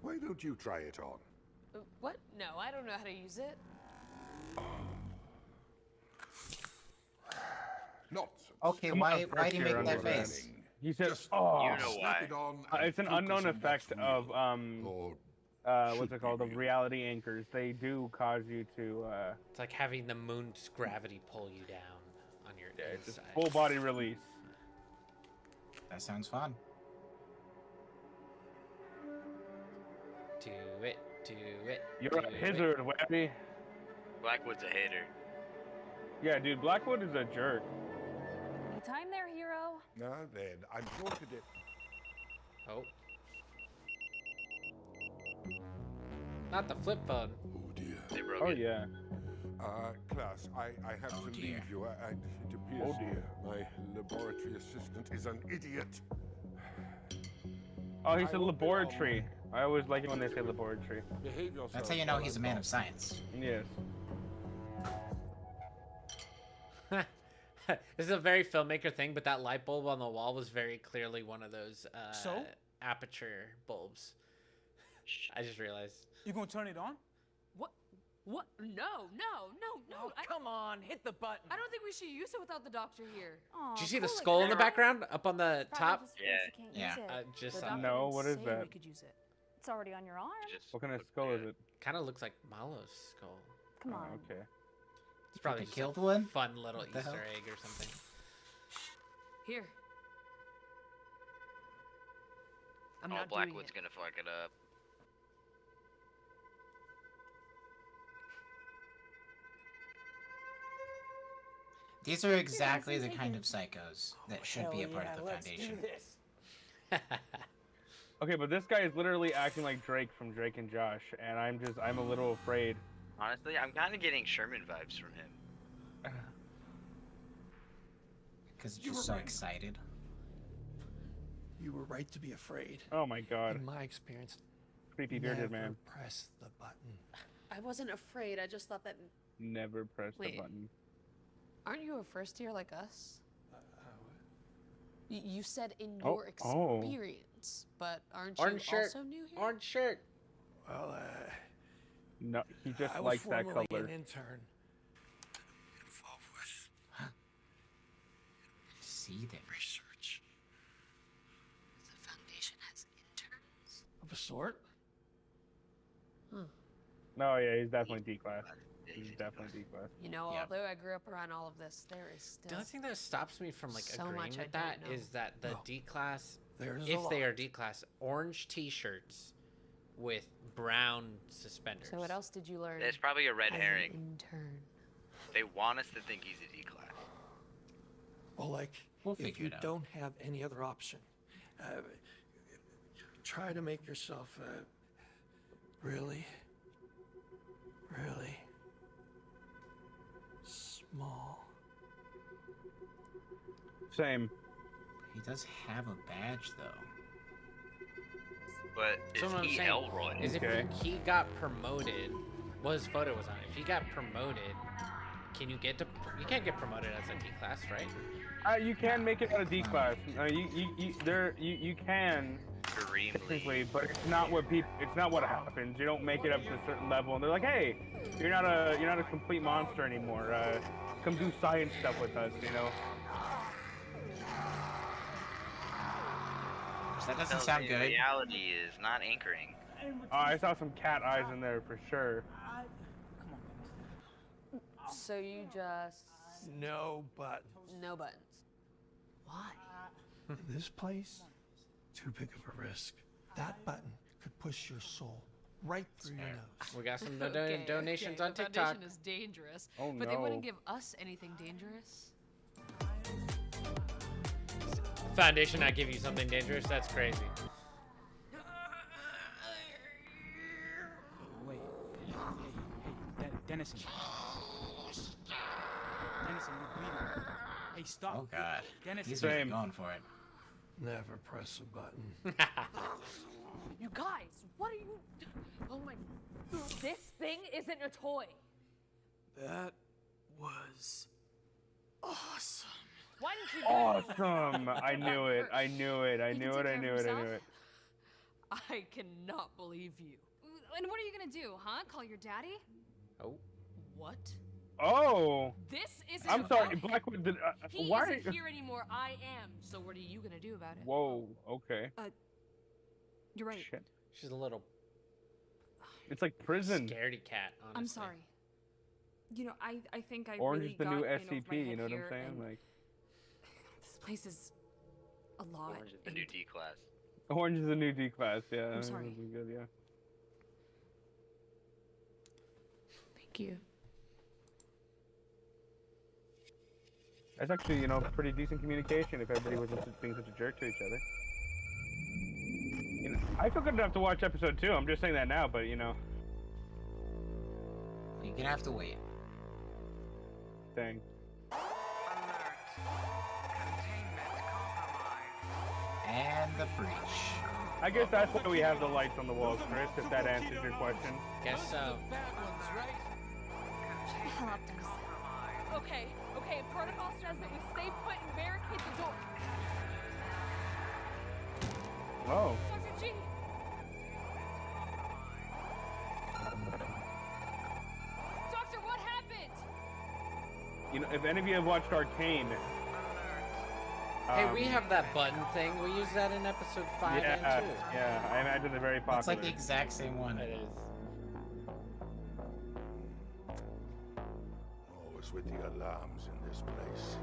Why don't you try it on? What? No, I don't know how to use it. Not. Okay, Come why on, why do you first make year that undergrad. face? He says, Just "Oh, You know slap why. it on it's an and unknown focus on effect what's of real, or what's should it called? be Of real. reality anchors. They do cause you to It's like having the moon's gravity pull you down on your it's just inside. full body release. That sounds fun. Do it, do it. You're do a it. hazard, Webby. Blackwood's a hater. Yeah, dude, Blackwood is a jerk. Time there, hero. Now then, I'm sure Cadet. Oh. Not the flip phone. Oh dear. They broke Oh it. yeah. Class, I have Oh, to dear. leave you. It appears Oh, dear. my laboratory assistant is an idiot. Oh, he I said will be laboratory. on. I always like it when they say laboratory. Behave yourself. That's how you know while he's a I man talk. of science. Yes. This is a very filmmaker thing, but that light bulb on the wall was very clearly one of those So? aperture bulbs. I just realized. You gonna turn it on? What? What? No, no, no, no. Oh, come on, hit the button. I don't think we should use it without the doctor here. Aw, Did you see the cool it skull in the down. background up on the Probably top? just in Yeah. case you can't Yeah. use it. Just The saw doctor No, didn't what is say that? We could use it. It's already on your arm. Just What kind of look skull is good. it? kind of looks like Malo's skull. Come Oh, on. okay. It's probably They just killed a one? fun little What the Easter hell? egg or something. Here. I'm Oh, not Blackwood's doing gonna fuck it up. These are exactly the kind of psychos that should be a part of the Foundation. Okay, but this guy is literally acting like Drake from Drake and Josh, and I'm a little afraid. Honestly, I'm kind of getting Sherman vibes from him. Because you're just so excited. You were right to be afraid. Oh my god. In my experience, Creepy bearded never man. press the button. I wasn't afraid. I just thought that. Never press the Wait. button. Aren't you a first year like us? You said in Oh, your oh. experience, but aren't Orange you shirt. also new here? Orange shirt. Well, No, he just I was likes that formerly color. an intern. Involved with Seething. research The Foundation has interns? of a sort. No, yeah, he's definitely D-class. He's definitely D-class. You know, Yeah. although I grew up around all of this, there is The still only thing that stops me from like so agreeing much I with that don't know. is that the No. D-class, There's if a they are lot. D-class, orange T-shirts with brown suspenders. So what else did you learn? It's probably a red as an herring. intern. They want us to think he's a D-class. Well, like, We'll if figure you it out. don't have any other option, try to make yourself really, really small. Same. He does have a badge, though. But So is what I'm he saying Elroy? is Okay. if he got promoted, well, his photo was on it. If he got promoted, can you get to? You can't get promoted as a D-class, right? You can make it out of D-class. You can technically, Extremely. but it's not what happens. You don't make it up to a certain level, and they're like, "Hey, you're not a complete monster anymore. Come do science stuff with us," you know. That doesn't Tells sound me good. Reality is not anchoring. I saw some cat eyes in there for sure. So you just No, but no buttons. Why? this place, too big of a risk. That button could push your soul right through your nose. We got some Okay, donations okay, on the TikTok. Foundation is dangerous, Oh but they wouldn't no. give us anything dangerous. Foundation not give you something dangerous? That's crazy. Wait. Hey, Dennison. Dennison, you're bleeding. Hey, stop. Oh, God. Dennison. He's really Same. going for it. Never press a button. You guys, what are you? Oh my! This thing isn't a toy. That was awesome. Why didn't you do it? Awesome! I knew it. I knew it. I He can knew take it. I care of knew it. I himself. knew it. I cannot believe you. And what are you gonna do, huh? Call your daddy? Oh. What? Oh! This isn't. I'm sorry, about him. Blackwood. Did, He why? isn't here anymore. I am. So what are you gonna do about it? Whoa. Okay. You're right. Shit. She's a little It's like prison. scaredy cat, honestly. I'm sorry. You know, I think I Orange really is the got new in over my SCP. You head know what I'm here, saying? and Like, this place is a lot. Orange is the and new D-class. Orange is the new D-class. Yeah. I'm sorry. that'd be Good, yeah. Thank you. That's actually, pretty decent communication if everybody wasn't being such a jerk to each other. I feel good enough to watch episode 2. I'm just saying that now, but You're gonna have to wait. dang. And the breach. I guess that's why we have the lights on the walls, Chris, if that answers your question. Guess so. Shut the hell up, Dennis. Okay. Protocol says that we stay put and barricade the door. Oh. Dr. G. Doctor, what happened? If any of you have watched Arcane. Hey, we have that button thing. We use that in episode 5 Yeah, and 2. yeah, I imagine they're very popular. It's like the exact same one. It is. Oh, knows with the alarms in this place.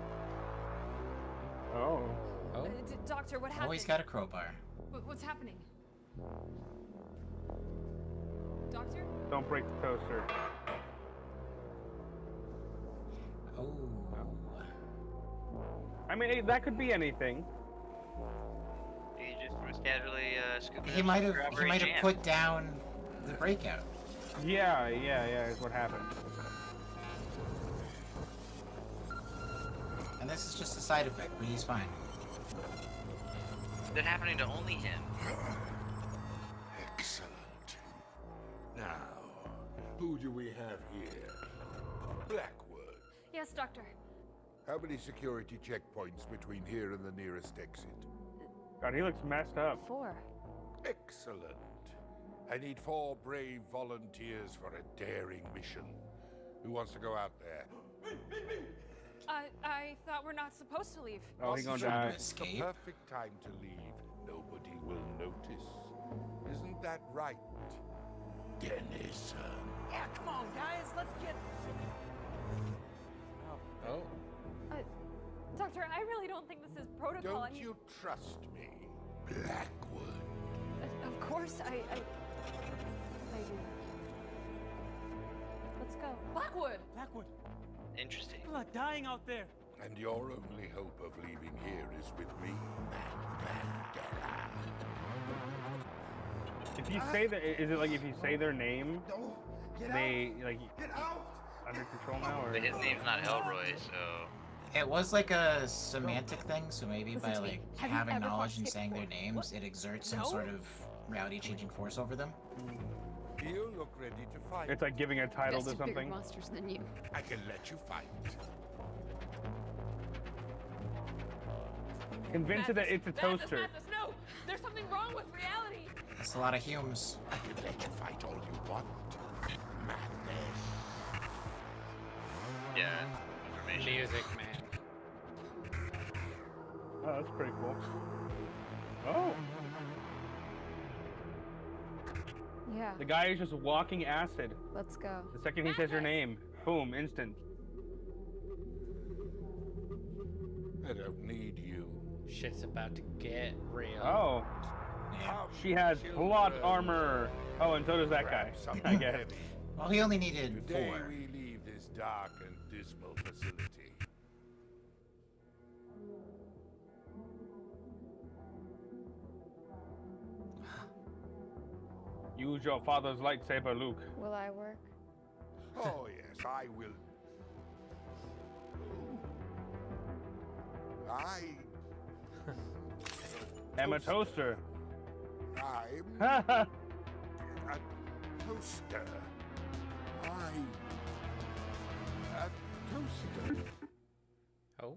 Oh. Oh. Doctor, what happened? Oh, he's got a crowbar. What's happening? Doctor? Don't break the toaster. Oh. I mean, that could be anything. He just was casually scooping. He up might some have strawberry jam. put down the breakout. Yeah, is what happened. And this is just a side effect, but he's fine. That happening to only him. Excellent. Now, who do we have here? Blackwood. Yes, Doctor. How many security checkpoints between here and the nearest exit? God, he looks messed up. 4. Excellent. I need 4 brave volunteers for a daring mission. Who wants to go out there? I thought we're not supposed to leave. Oh, he's gonna Awesome. die. It's the perfect time to leave. Nobody will notice. Isn't that right, Dennis? Yeah, come on, guys, let's get. Oh. Doctor, I really don't think this is protocol. Don't you trust me, Blackwood? Of course, I do. Let's go. Blackwood! Blackwood, Interesting. people are dying out there. And your only hope of leaving here is with me, Mandela. If you say that, is it like if you say their name, No, get they like Get out! under control now, or But his name's not Elroy, so It was like a semantic thing, so maybe Listen by to me. like Have you having ever knowledge watched and it saying their before? names, it exerts some No? sort of reality-changing force over them. You look ready to fight. it's like giving a title Just to a bigger something? monsters than you. I can let you fight. Convince it that it's a toaster. Mathis, no! There's something wrong with reality! That's a lot of Humes. I can let you fight all you want. Madness. yeah, information. Music, man. Oh, that's pretty cool. Oh, Yeah, the guy is just walking acid. let's go. The second he says your name, boom, instant. I don't need you. Shit's about to get real. Oh, Come, she has plot children. armor. Oh, and so does that guy. Grab something I guess. heavy. Well, he only needed Today 4. we leave this dark and dismal facility. Use your father's lightsaber, Luke. Will I work? Oh yes, I will. I I'm a toaster. I'm Ha a toaster. A toaster. Oh.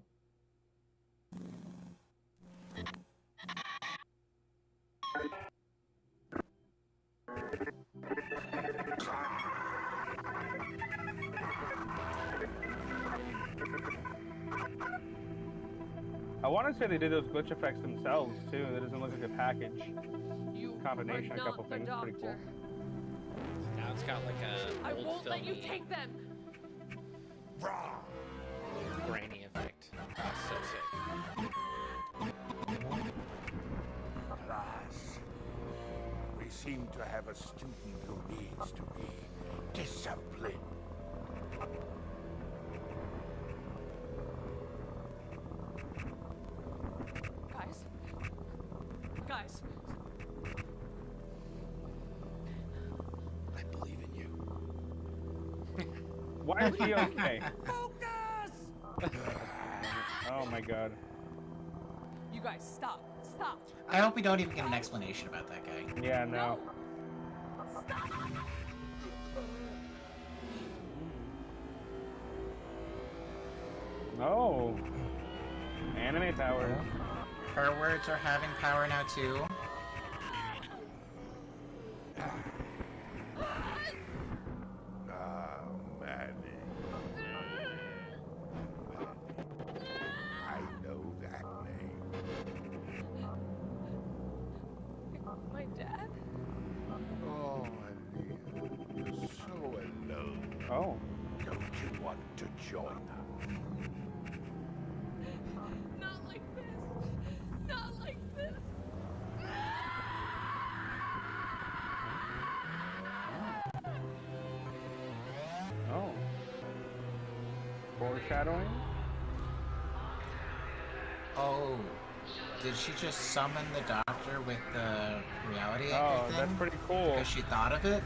I want to say they did those glitch effects themselves too. That doesn't look like a package. You Combination, are a couple not the things, pretty cool. doctor. Now it's got like a I old won't let you filmy, take them! grainy effect. That's so sick. Class. We seem to have a student who needs to be disciplined. Guys. I believe in you. Why is he okay? Oh my god. You guys, stop. Stop. I hope we don't even get an explanation about that guy. Yeah, no. Stop! Oh. Anime power. Her words are having power now too. Ah, Manny. I know that name. My dad? Oh, Anita, you're so alone. Oh. Don't you want to to join. Not like this. Not like this. Oh. Foreshadowing? Oh, did she just summon the doctor with the reality anchor Oh, thing? that's pretty cool. Because she thought of it,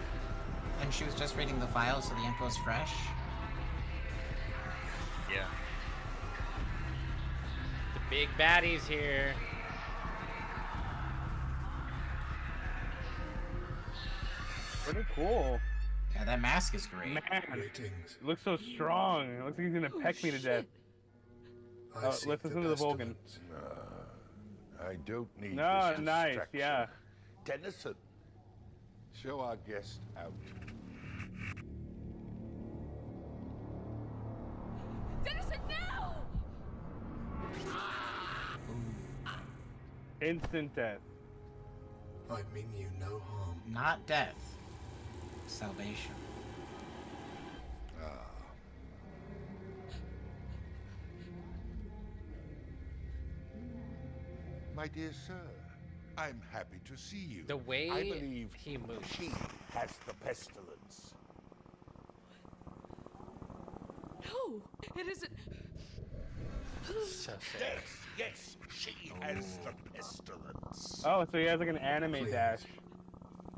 and she was just reading the file, so the info's fresh. Yeah. The big baddie's here. Pretty cool. Yeah, that mask is great. Man, Greetings. it looks so strong. It looks like he's gonna peck me to death. I seek let's listen to the Vulcan. pestilence. I don't need No, this nice, distraction. yeah. Tennyson, show our guest out. Dennison, no! Instant death. I mean you no harm. Not death. Salvation. My dear sir, I'm happy to see you. The way I believe he moves. she has the pestilence. No, it isn't. So sick. Yes, yes, she has the pestilence. Oh, so he has like an anime Please. dash.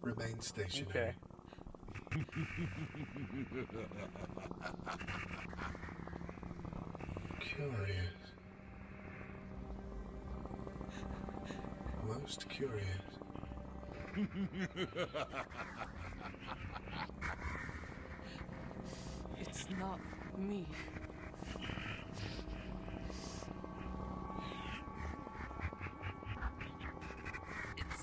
Remain stationary. Okay. Curious. Most curious. It's not me.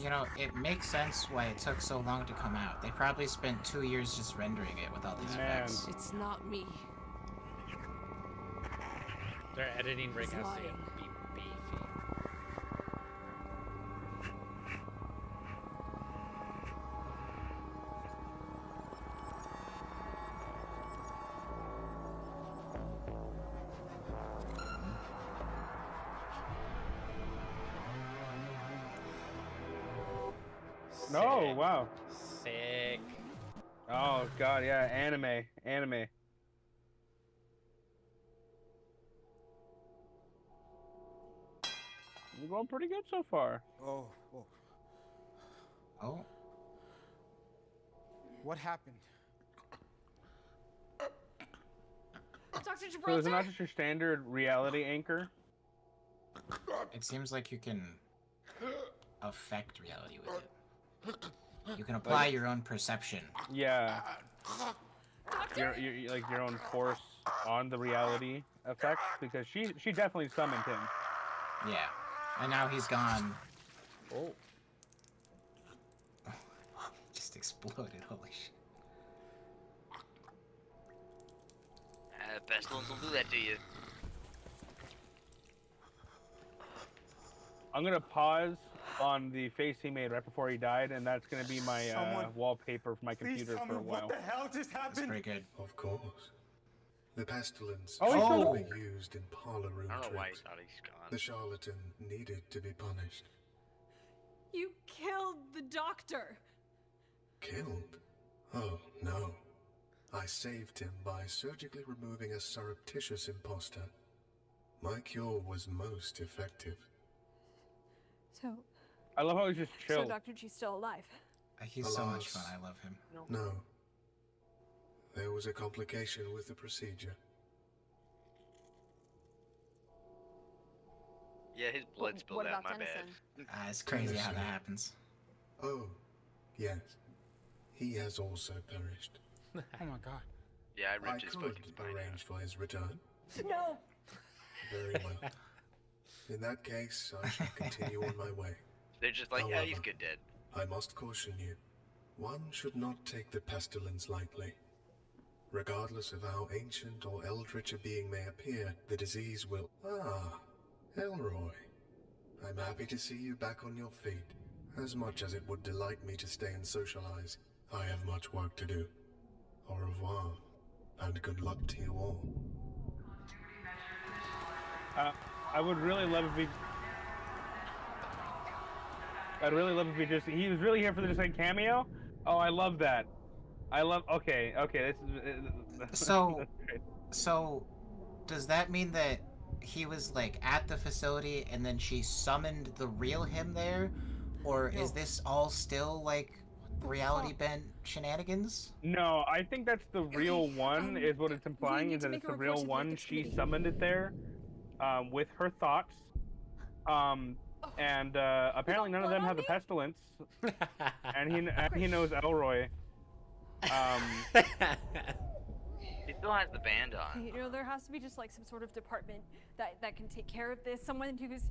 You know, it makes sense why it took so long to come out. They probably spent 2 years just rendering it with all these Man. effects. It's not me. Their editing rig He's has to lying. be beefy. No, Sick. wow. Sick. Oh god, yeah, anime. We're going pretty good so far. Oh, Oh, what happened? Dr. So is it Gibraltar? not just your standard reality anchor? it seems like you can affect reality with it. You can apply your own perception. Yeah, Doctor? your like your own force on the reality effects because she definitely summoned him. Yeah. And now he's gone. Oh. Just exploded, holy shit. Pestilence will do that to you. I'm gonna pause on the face he made right before he died, and that's gonna be my Someone- wallpaper for my Please computer tell for me a while. what the hell just That's happened? pretty good. Of course. The pestilence Oh, he's still should alive. be used in parlor room I don't know why he tricks. thought he's gone. The charlatan needed to be punished. You killed the doctor. Killed? Oh, no. I saved him by surgically removing a surreptitious imposter. My cure was most effective. So, I love how he's just chill. Dr. G's still alive. He's so much Alas. fun. I love him. No. There was a complication with the procedure. Yeah, his blood spilled what out. about My Dennison? bad. It's crazy how that happens. Oh, yes. He has also perished. Oh my god. Yeah, I I ripped his could fucking spine arrange for his return. No! Very well. In that case, I shall continue on my way. They're just like, yeah, he's However, good dead. I must caution you. One should not take the pestilence lightly. Regardless of how ancient or eldritch a being may appear, the disease will... Ah, Elroy. I'm happy to see you back on your feet. As much as it would delight me to stay and socialize, I have much work to do. Au revoir, and good luck to you all. I would really love if we. I'd really love if he was really here for the just like cameo. Oh, I love that. Okay, this is So, that's great. so, does that mean that he was like at the facility and then she summoned the real him there, or is this all still like reality bent shenanigans? No, I think that's the real one. Is what it's implying is that it's the real one. She summoned it there, with her thoughts. And apparently none of them have the pestilence, and he knows Elroy. He still has the band on. You know, there has to be just like some sort of department that can take care of this. Someone who's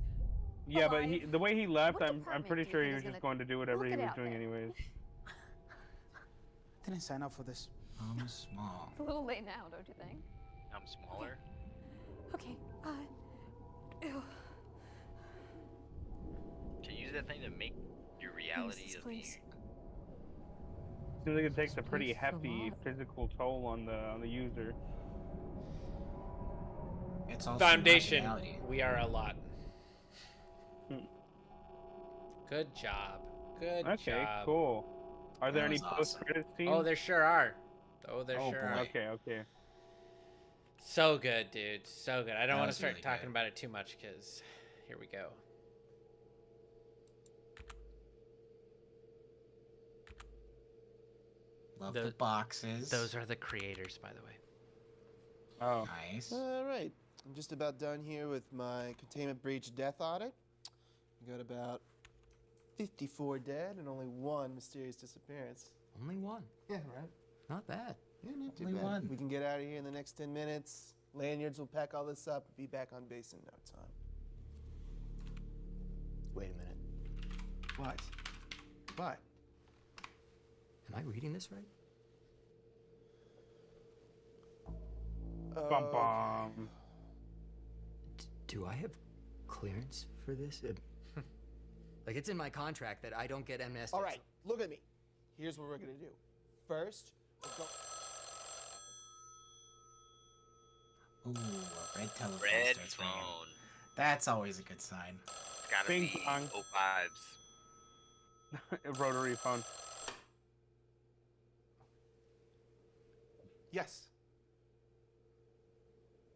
Yeah, but the way he left, What I'm department pretty do you sure think he was is just gonna going to do whatever look he it was out doing there? anyways. Didn't sign up for this. I'm small. It's a little late now, don't you think? I'm smaller. Okay. Ew. To use that thing to make your reality Please, of please. me. Seems like it takes a pretty Please, come hefty on. physical toll on the user. It's also Foundation. not reality. We are a lot. Hmm. Good job. Good Okay, job. cool. Are there That any was awesome. post-credit scenes? Oh, there sure are. Oh, there Oh, sure boy. are. Okay. So good, dude. So good. I don't That want to was start really talking good. about it too much because here we go. Love The- the boxes. Those are the creators, by the way. Oh. Nice. All right. I'm just about done here with my containment breach death audit. We got about 54 dead and only one mysterious disappearance. Only one. Yeah, right. Not bad. Yeah, not too Only bad. one. We can get out of here in the next 10 minutes. Lanyards will pack all this up and be back on base in no time. Wait a minute. What? What? Am I reading this right? Bum bum. Do I have clearance for this? Like, it's in my contract that I don't get amnesty. All right, look at me. Here's what we're gonna do. First, we'll go. Ooh, a red telephone Red starts ringing. phone. That's always a good sign. It's gotta Bing be bong. 05s. Rotary phone. Yes.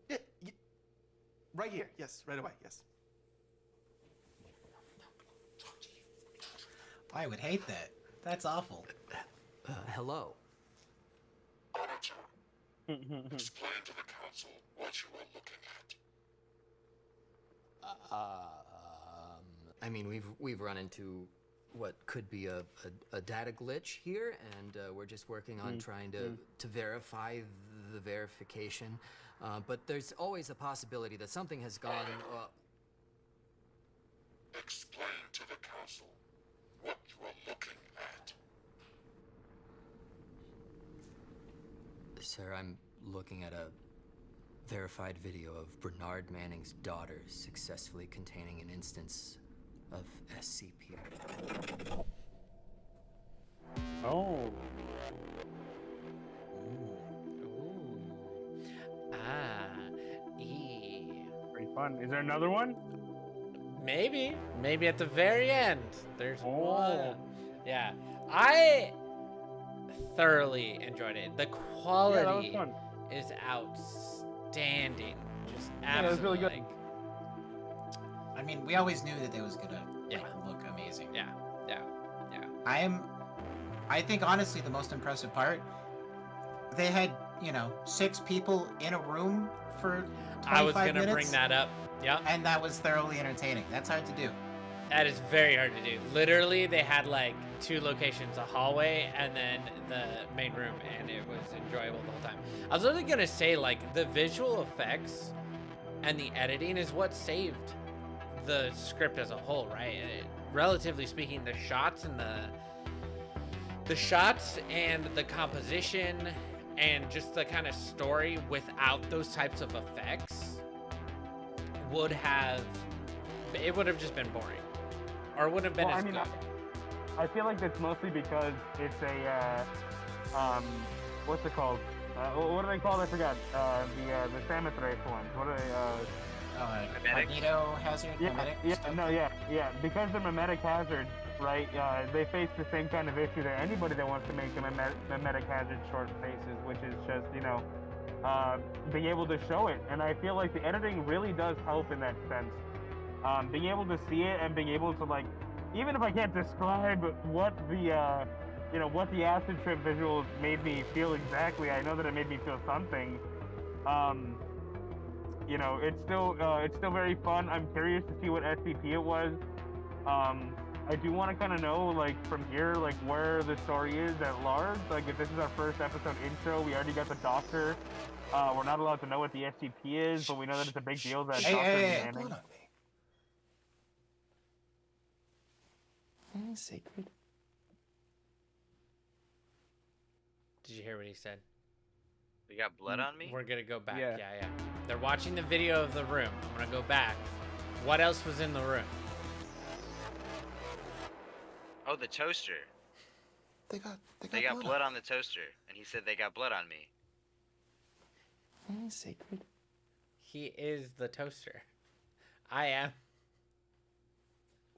Yeah, right here. Yes, right away. Yes. I would hate that. That's awful. Hello. Auditor, explain to the council what you are looking at. I mean, we've run into what could be a data glitch here, and we're just working on trying to verify the verification. But there's always a possibility that something has gone. Explain to the council what you are looking at. Sir, I'm looking at a verified video of Bernard Manning's daughter successfully containing an instance of SCP. Oh. Pretty fun. Is there another one? Maybe at the very end. There's Oh. one. Yeah, I thoroughly enjoyed it. The Yeah, that was quality fun. is outstanding. Just Yeah, that was really absolutely. good. I mean, we always knew that it was gonna Yeah. look amazing. Yeah. I think honestly the most impressive part, they had, 6 people in a room for 25 I was gonna minutes, bring that up. Yep. and that was thoroughly entertaining. That's hard to do. That is very hard to do. Literally, they had like 2 locations, a hallway and then the main room, and it was enjoyable the whole time. I was literally gonna say, like, the visual effects and the editing is what saved the script as a whole, right? Relatively speaking, the shots and the composition and just the kind of story without those types of effects would have just been boring, or wouldn't have been Well, as I mean, good. I feel like that's mostly because it's a what's it called? What do they call it? I forgot. The Samus race ones. What are they? Mimetic? Magneto hazard, mimetic stuff? Yeah. Because they're mimetic hazards, right? They face the same kind of issue that anybody that wants to make a mimetic hazard short faces, which is just, being able to show it. And I feel like the editing really does help in that sense. Being able to see it and being able to, like, even if I can't describe what the what the acid trip visuals made me feel exactly, I know that it made me feel something. It's still very fun. I'm curious to see what SCP it was. I do want to kind of know, like, from here, like, where the story is at large. Like, if this is our first episode intro, we already got the Doctor. We're not allowed to know what the SCP is, but we know that it's a big deal that Doctor is banning. Sacred. Did you hear what he said? You got blood on me? We're gonna go back. Yeah. Yeah. They're watching the video of the room. I'm gonna go back. What else was in the room? Oh, the toaster. They got blood on the toaster, and he said they got blood on me. Sacred. He is the toaster. I am.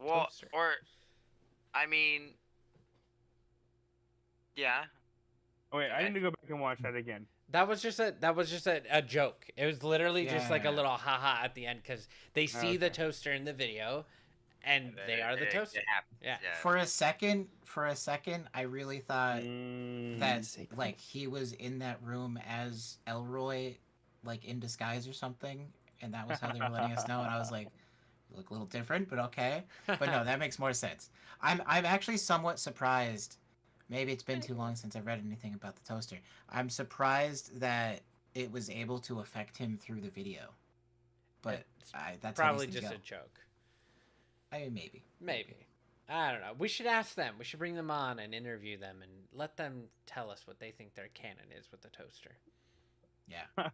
Well, Toaster. or, I mean, yeah. Oh, wait, I need to go back and watch that again. That was just a joke. It was literally just like a little haha at the end because they see the toaster in the video, and they are the toaster. Yeah. For a second, I really thought that like he was in that room as Elroy, like in disguise or something, and that was how they were letting us know. And I was like, you look a little different, but okay. But no, that makes more sense. I'm actually somewhat surprised. Maybe it's been too long since I've read anything about the toaster. I'm surprised that it was able to affect him through the video. But that's probably just a joke. I mean, maybe. Maybe. I don't know. We should ask them. We should bring them on and interview them and let them tell us what they think their canon is with the toaster. Yeah.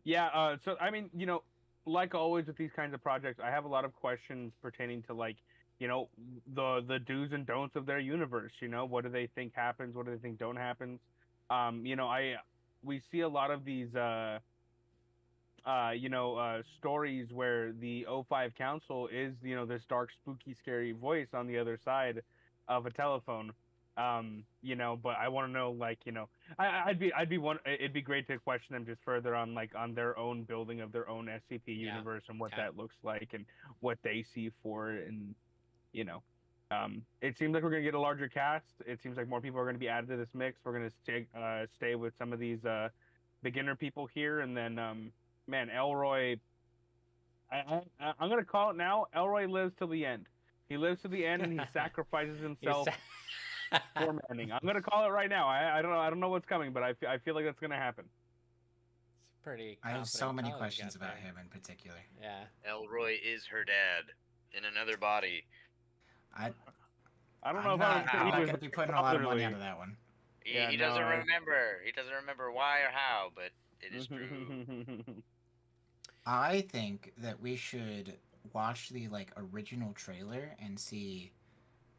Yeah, so, I mean, like always with these kinds of projects, I have a lot of questions pertaining to, like, the do's and don'ts of their universe. What do they think happens? What do they think don't happen? We see a lot of these stories where the O5 Council is this dark, spooky, scary voice on the other side of a telephone. But I want to know, like, it'd be great to question them just further on, like, on their own building of their own SCP universe and what that looks like and what they see for it. And it seems like we're going to get a larger cast. It seems like more people are going to be added to this mix. We're going to stay with some of these beginner people here. And then, man, Elroy, I'm going to call it now. Elroy lives till the end. He lives to the end, and he sacrifices himself for Manning. I'm going to call it right now. I don't know what's coming, but I feel like that's going to happen. It's pretty. I have so many questions about him in particular. Yeah. Elroy is her dad in another body. I don't know I'm not going to be putting a lot of money into that one. He doesn't remember. He doesn't remember why or how, but it is true. I think that we should watch the original trailer and see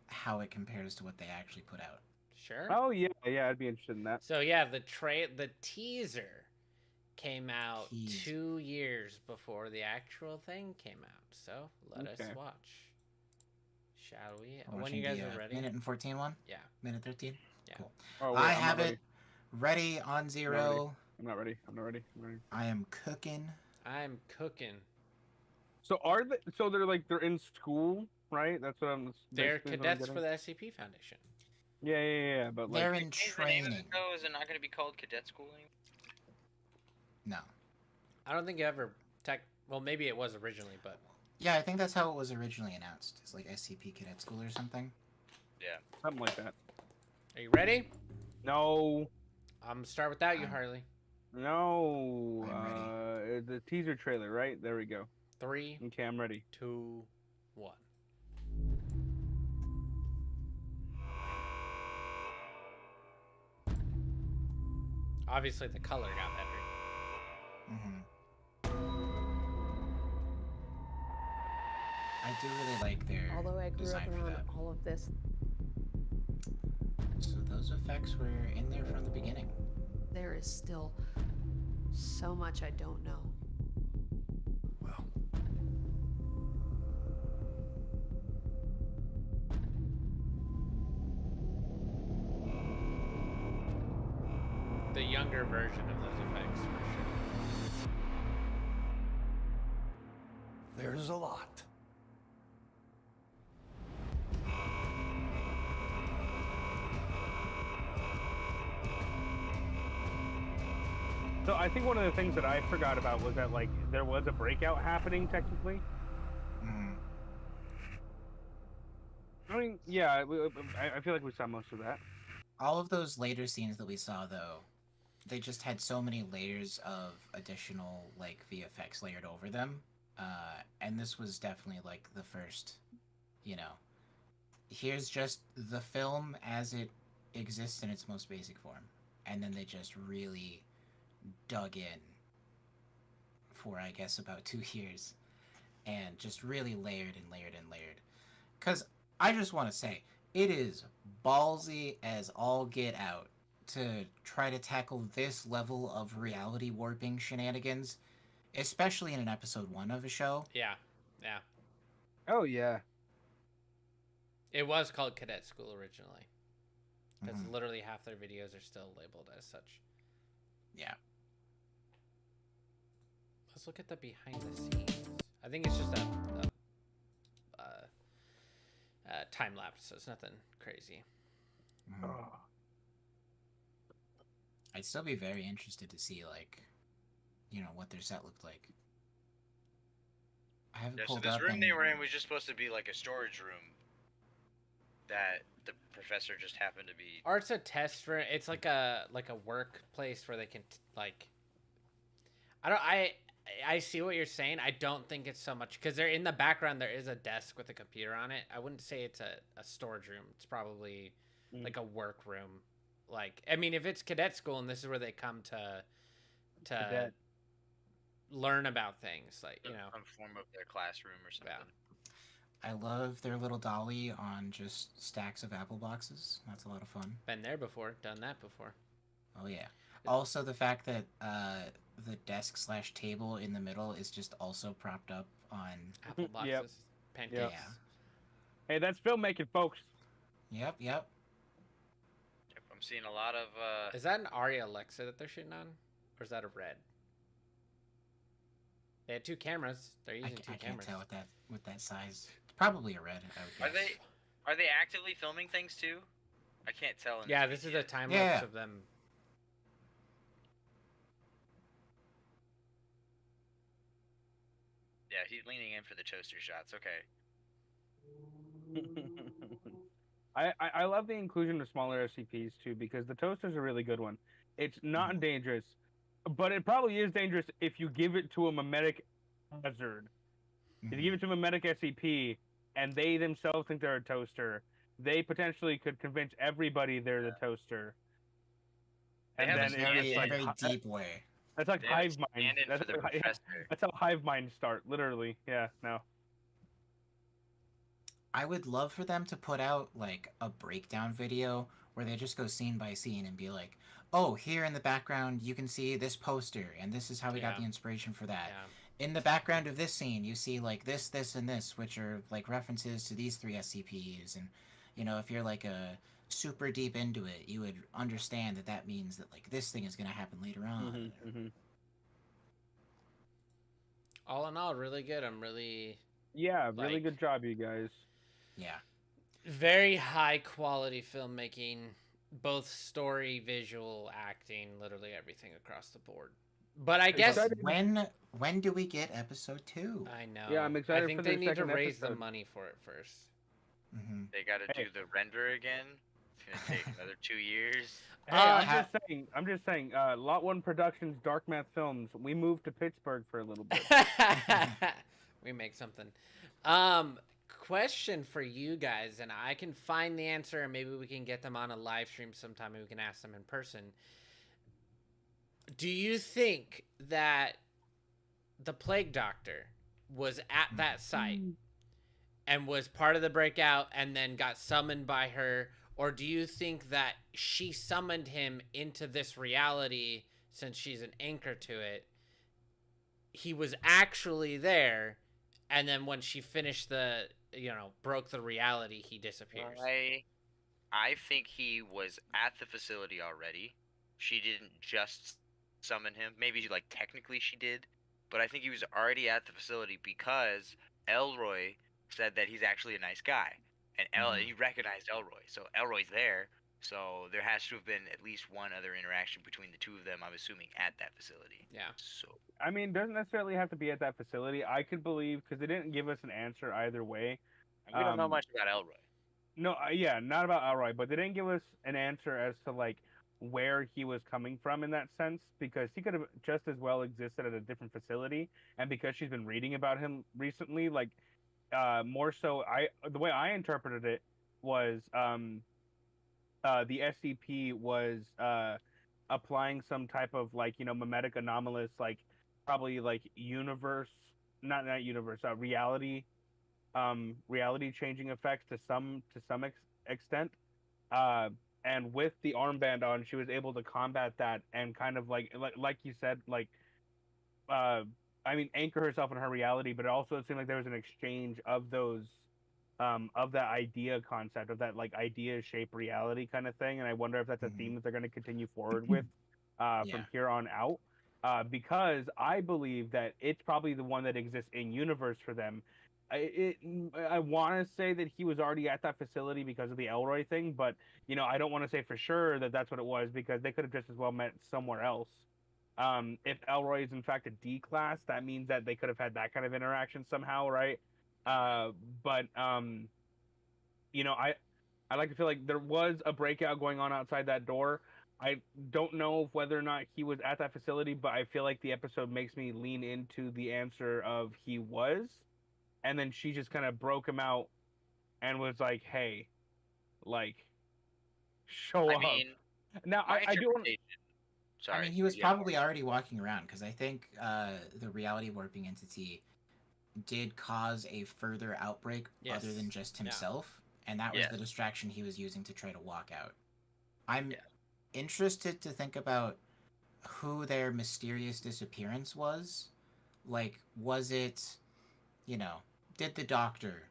how it compares to what they actually put out. Sure. Oh yeah, I'd be interested in that. So yeah, the teaser came out 2 years before the actual thing came out. So let us watch. Shall we? When you guys are ready. Minute and 14 one? Yeah. Minute 13? Yeah. Cool. Oh, wait, I have it ready on 0. I'm not ready. I am cooking. I'm cooking. So they're in school, right? That's what I'm. They're cadets for the SCP Foundation. Yeah. But they're in training. Is it not going to be called cadet schooling? No. I don't think you ever well, maybe it was originally, but. Yeah, I think that's how it was originally announced. It's like SCP Cadet School or something. Yeah. Something like that. Are you ready? No. I'm gonna start without you, Harley. No. The teaser trailer, right? There we go. 3. Okay, I'm ready. 2, 1. Obviously, the color got better. Mm-hmm. I do really like their Although I grew design up for around that. all of this, So those effects were in there from the beginning. there is still so much I don't know. Well, the younger version of those effects for sure. There's a lot. So I think one of the things that I forgot about was that like there was a breakout happening technically. I mean, yeah, I feel like we saw most of that. All of those later scenes that we saw, though, they just had so many layers of additional like VFX layered over them, and this was definitely like the first, you know, here's just the film as it exists in its most basic form, and then they just really dug in for I guess about 2 years, and just really layered and layered and layered. Because I just want to say, it is ballsy as all get out to try to tackle this level of reality warping shenanigans, especially in an episode 1 of a show. Yeah, yeah. Oh yeah. It was called Cadet School originally, because literally half their videos are still labeled as such. Yeah. Let's look at the behind the scenes. I think it's just a time lapse, so it's nothing crazy. I'd still be very interested to see, like, you know, what their set looked like. I haven't Yeah, so pulled this up room any... they were in was just supposed to be like a storage room that the professor just happened to be. Or it's a test room. It's like a workplace where they can like. I see what you're saying. I don't think it's so much because they're in the background. There is a desk with a computer on it. I wouldn't say it's a storage room. It's probably like a work room. Like, I mean, if it's cadet school and this is where they come to learn about things, like, you know, some form of their classroom or something. I love their little dolly on just stacks of apple boxes. That's a lot of fun. Been there before, done that before. Oh yeah. Also, the fact that the desk / table in the middle is just also propped up on apple boxes, pancakes. Yeah. Hey, that's filmmaking, folks. Yep. I'm seeing a lot of. Is that an Arri Alexa that they're shooting on, or is that a Red? They had 2 cameras. They're using 2 cameras. I can't tell with that size. It's probably a Red. I would guess. Are they actively filming things too? I can't tell. Yeah, this is a time lapse of them. Yeah, he's leaning in for the toaster shots. Okay. I love the inclusion of smaller SCPs too, because the toaster's a really good one. It's not dangerous, but it probably is dangerous if you give it to a mimetic hazard. If you give it to a mimetic SCP and they themselves think they're a toaster, they potentially could convince everybody they're the toaster. And then it's like a very deep way. That's like hive mind. That's how hive minds start, literally. Yeah, no. I would love for them to put out like a breakdown video where they just go scene by scene and be like, oh, here in the background you can see this poster and this is how we got the inspiration for that. In the background of this scene you see like this, and this, which are like references to these 3 SCPs. And you know, if you're like a super deep into it, you would understand that that means that like this thing is going to happen later on. All in all, really good. I'm really... Yeah, really good job, you guys. Yeah. Very high quality filmmaking, both story, visual, acting, literally everything across the board. But I guess... When do we get episode 2? I know. Yeah, I'm excited I think for they the need to second raise the episode. money for it first. They got to do the render again. It's gonna take another 2 years. Hey, I'm just saying. Lot 1 Productions, Dark Math Films. We moved to Pittsburgh for a little bit. We make something. Question for you guys, and I can find the answer, and maybe we can get them on a live stream sometime, and we can ask them in person. Do you think that the Plague Doctor was at that site and was part of the breakout and then got summoned by her? Or do you think that she summoned him into this reality since she's an anchor to it? He was actually there, and then when she finished broke the reality, he disappears. I think he was at the facility already, she didn't just summon him. Maybe like technically she did, but I think he was already at the facility because Elroy said that he's actually a nice guy, and he recognized Elroy. So Elroy's there. So there has to have been at least one other interaction between the two of them. I'm assuming at that facility. Yeah. So I mean, doesn't necessarily have to be at that facility. I could believe because they didn't give us an answer either way. and we don't know much about Elroy. No, yeah, not about Elroy, but they didn't give us an answer as to like where he was coming from in that sense, because he could have just as well existed at a different facility. And because she's been reading about him recently, like more so, the way I interpreted it was the SCP was applying some type of like mimetic anomalous, like probably like universe, not universe, reality changing effects to some extent. And with the armband on, she was able to combat that and kind of like you said, like I mean, anchor herself in her reality. But it also seemed like there was an exchange of those of that idea concept, of that like idea shape reality kind of thing. And I wonder if that's a theme that they're going to continue forward with from here on out. Because I believe that it's probably the one that exists in universe for them. I want to say that he was already at that facility because of the Elroy thing, but I don't want to say for sure that that's what it was, because they could have just as well met somewhere else. If Elroy is in fact a D class, that means that they could have had that kind of interaction somehow, right? But I like to feel like there was a breakout going on outside that door. I don't know whether or not he was at that facility, but I feel like the episode makes me lean into the answer of he was. And then she just kind of broke him out and was like, hey, like, show up. Mean, now, I do want. Sorry. I mean, he was probably already walking around, because I think the reality warping entity did cause a further outbreak other than just himself, and that was the distraction he was using to try to walk out. I'm interested to think about who their mysterious disappearance was. Like, was it, did the doctor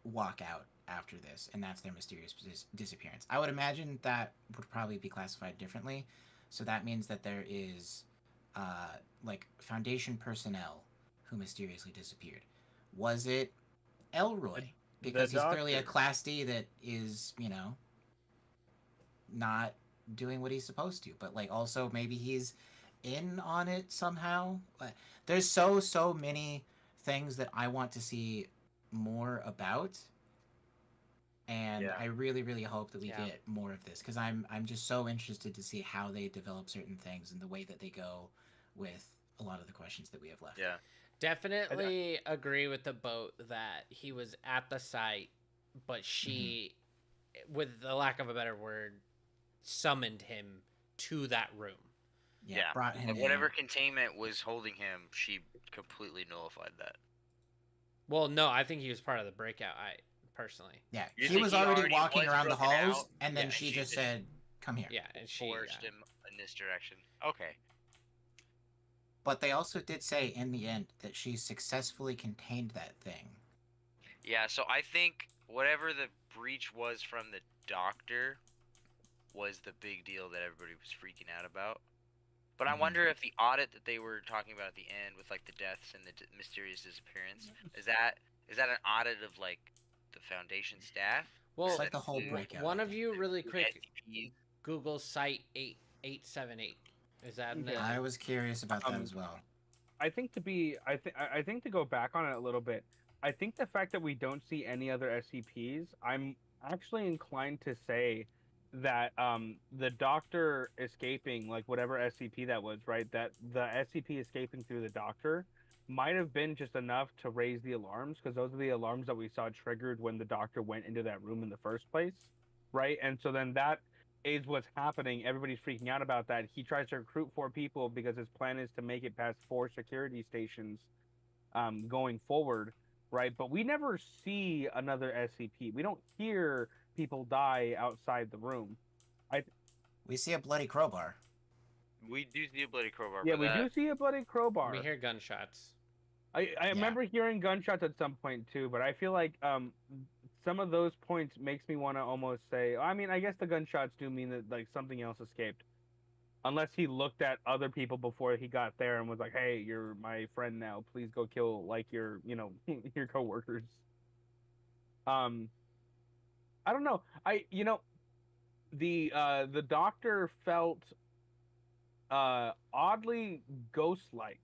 walk out after this, and that's their mysterious disappearance? I would imagine that would probably be classified differently. So that means that there is, like, Foundation personnel who mysteriously disappeared. Was it Elroy? Because he's clearly a Class D that is, not doing what he's supposed to. But, like, also maybe he's in on it somehow. There's so many things that I want to see more about. And I really, really hope that we get more of this, because I'm just so interested to see how they develop certain things and the way that they go with a lot of the questions that we have left. Yeah. Definitely agree with the boat that he was at the site, but she, with the lack of a better word, summoned him to that room. Yeah. Brought him in. Whatever containment was holding him, she completely nullified that. Well, no, I think he was part of the breakout. Personally. Yeah, he was already walking around the halls, and then she just said, "Come here." Yeah, and she forced him in this direction. Okay. But they also did say in the end that she successfully contained that thing. Yeah, so I think whatever the breach was from the doctor was the big deal that everybody was freaking out about. But I wonder if the audit that they were talking about at the end with like the deaths and the mysterious disappearance, is that an audit of like the Foundation staff? Well, it's like the whole breakout. One of you really quick Google site 8878. Is that I was curious about that as well. I think to go back on it a little bit, I think the fact that we don't see any other SCPs, I'm actually inclined to say that the doctor escaping, like whatever SCP that was, right? That the SCP escaping through the doctor might have been just enough to raise the alarms, because those are the alarms that we saw triggered when the doctor went into that room in the first place, right? And so then that is what's happening. Everybody's freaking out about that. He tries to recruit 4 people because his plan is to make it past 4 security stations going forward, right? But we never see another SCP. We don't hear people die outside the room. We see a bloody crowbar. We do see a bloody crowbar. Yeah, we do see a bloody crowbar. We hear gunshots. I remember hearing gunshots at some point too, but I feel like some of those points makes me want to almost say, I mean, I guess the gunshots do mean that like something else escaped. unless he looked at other people before he got there and was like, "Hey, you're my friend now. Please go kill like your your coworkers." Um, I don't know. The doctor felt oddly ghost-like.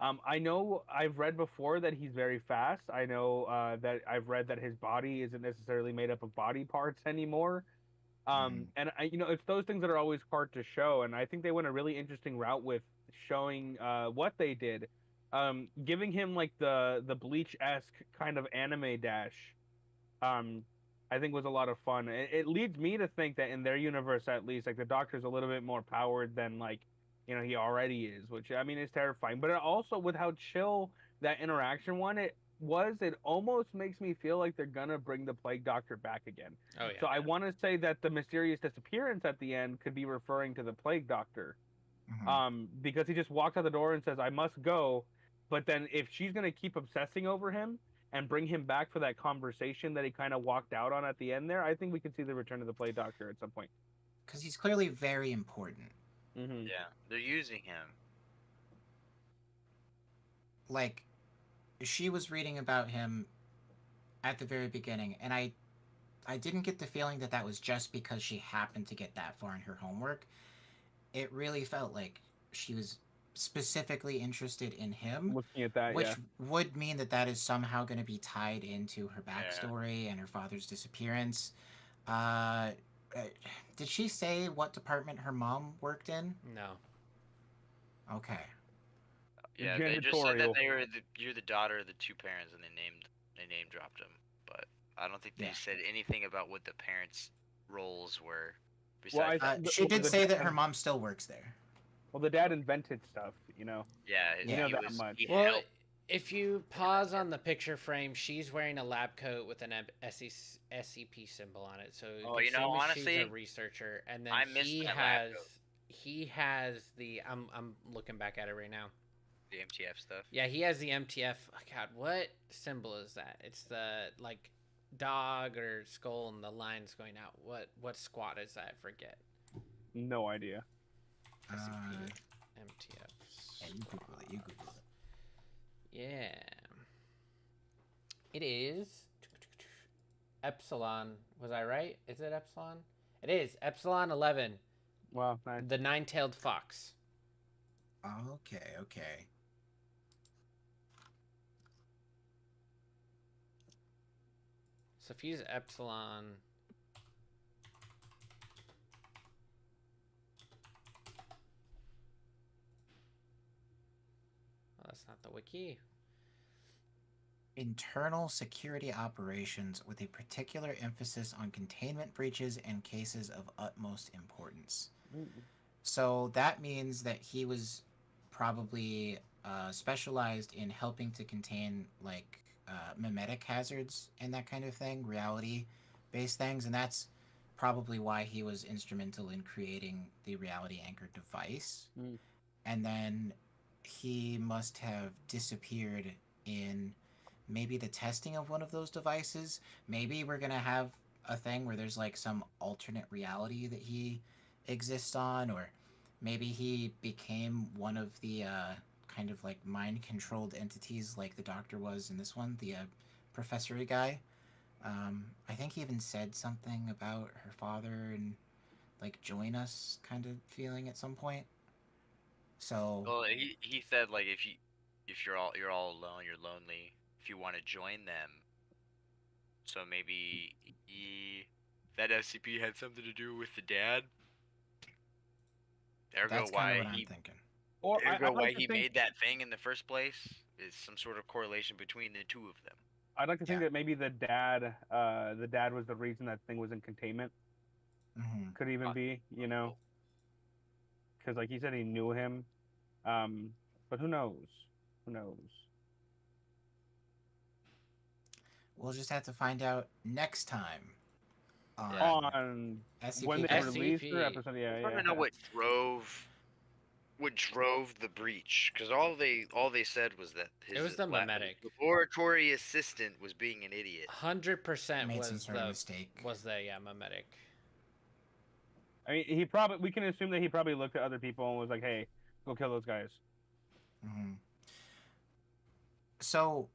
I know I've read before that he's very fast. I know that I've read that his body isn't necessarily made up of body parts anymore. And it's those things that are always hard to show. And I think they went a really interesting route with showing what they did, giving him like the Bleach-esque kind of anime dash. I think was a lot of fun. It leads me to think that in their universe, at least, like the Doctor's a little bit more powered than like he already is, which I mean is terrifying. But it also, with how chill that interaction it almost makes me feel like they're gonna bring the Plague Doctor back again. Oh yeah. So I want to say that the mysterious disappearance at the end could be referring to the Plague Doctor, because he just walks out the door and says, "I must go," but then if she's gonna keep obsessing over him and bring him back for that conversation that he kind of walked out on at the end there, I think we could see the return of the Plague Doctor at some point. Because he's clearly very important. Yeah, they're using him. Like, she was reading about him at the very beginning, and I didn't get the feeling that was just because she happened to get that far in her homework. It really felt like she was specifically interested in him, looking at that, which would mean that is somehow going to be tied into her backstory and her father's disappearance. Did she say what department her mom worked in? No. Okay. Yeah, they just said that you're the daughter of the two parents, and they name dropped them. But I don't think they said anything about what the parents' roles were. Besides, she did say that her mom still works there. Well, the dad invented stuff, Yeah, that much. Well, if you pause on the picture frame, she's wearing a lab coat with an SCP symbol on it. So honestly, she's a researcher, and then he has the. I'm looking back at it right now. The MTF stuff. Yeah, he has the MTF. Oh, God, what symbol is that? It's the like dog or skull and the lines going out. What squad is that? I forget. No idea. MTF. Yeah, you Google it. You Google it. Yeah. It is Epsilon. Was I right? Is it Epsilon? It is Epsilon 11. Wow, nice. The nine-tailed fox. Okay. So if you use Epsilon. Oh, that's not the wiki. Internal security operations with a particular emphasis on containment breaches and cases of utmost importance. So that means that he was probably specialized in helping to contain like mimetic hazards and that kind of thing, reality-based things, and that's probably why he was instrumental in creating the reality-anchored device. And then he must have disappeared in maybe the testing of one of those devices. Maybe we're gonna have a thing where there's like some alternate reality that he exists on, or maybe he became one of the kind of like mind-controlled entities like the Doctor was in this one, the professory guy. I think he even said something about her father and like join us kind of feeling at some point. So well, he said like if you're all alone, you're lonely. If you want to join them, so maybe that SCP had something to do with the dad. That's kind of what I'm thinking. Or why he made that thing in the first place is some sort of correlation between the two of them. I'd like to think that maybe the dad was the reason that thing was in containment. Could even be, because like he said, he knew him. But who knows? We'll just have to find out next time. On SCP when they released the episode. I want to know what drove the breach, because all they said was that it was the mimetic laboratory assistant was being an idiot. 100% made some sort of mistake. Was the mimetic. I mean, we can assume that he probably looked at other people and was like, "Hey, go kill those guys." Mm-hmm. So,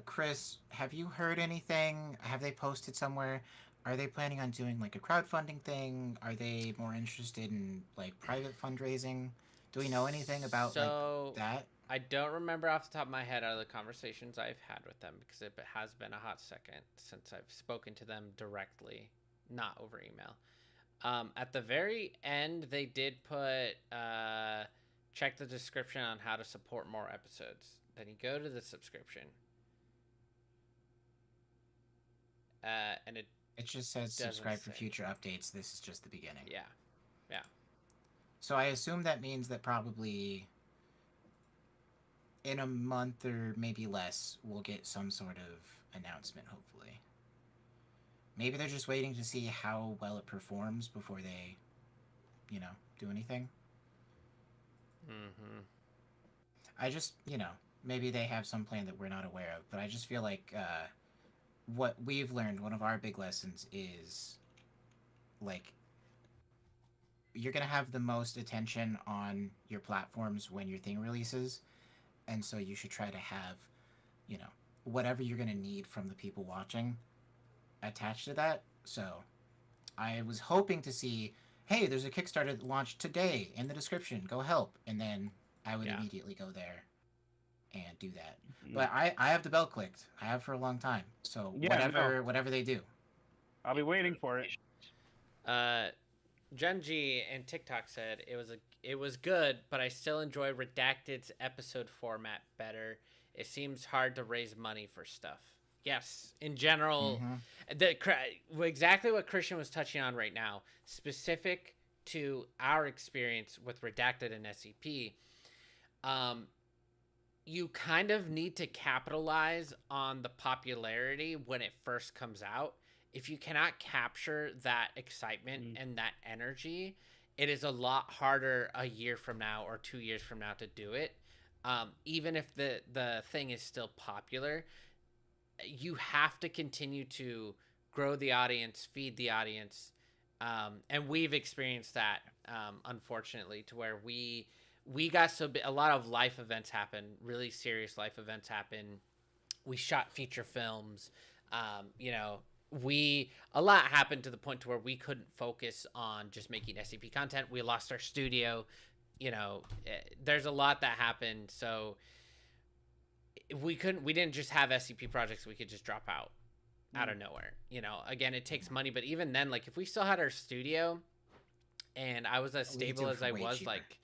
Chris, have you heard anything? Have they posted somewhere? Are they planning on doing like a crowdfunding thing? Are they more interested in like private fundraising? Do we know anything about like that? I don't remember off the top of my head out of the conversations I've had with them because it has been a hot second since I've spoken to them directly, not over email. At the very end, they did put check the description on how to support more episodes. Then you go to the subscription, and it just says subscribe for say. future updates. This is just the beginning. Yeah, yeah. So I assume that means that probably in a month or maybe less, we'll get some sort of announcement, hopefully. Maybe they're just waiting to see how well it performs before they, do anything. Mm-hmm. I just, maybe they have some plan that we're not aware of, but I just feel like what we've learned, one of our big lessons is, like, you're going to have the most attention on your platforms when your thing releases, and so you should try to have, whatever you're going to need from the people watching attached to that. So I was hoping to see, hey, there's a Kickstarter that launched today in the description, go help, and then I would immediately go there and do that. But I have the bell clicked. I have for a long time. So whatever they do, I'll be waiting for it. Genji and TikTok said it was good, but I still enjoy Redacted's episode format better. It seems hard to raise money for stuff. Yes, in general, exactly what Christian was touching on right now, specific to our experience with Redacted and SCP, you kind of need to capitalize on the popularity when it first comes out. If you cannot capture that excitement and that energy, it is a lot harder a year from now or 2 years from now to do it. Even if the thing is still popular, you have to continue to grow the audience, feed the audience. And we've experienced that, unfortunately, to where we got a lot of life events happen, really serious life events happen. We shot feature films, a lot happened to the point to where we couldn't focus on just making SCP content. We lost our studio. There's a lot that happened. So we didn't just have SCP projects we could just drop out of nowhere. Again, it takes money, but even then, like if we still had our studio and I was as stable as I was like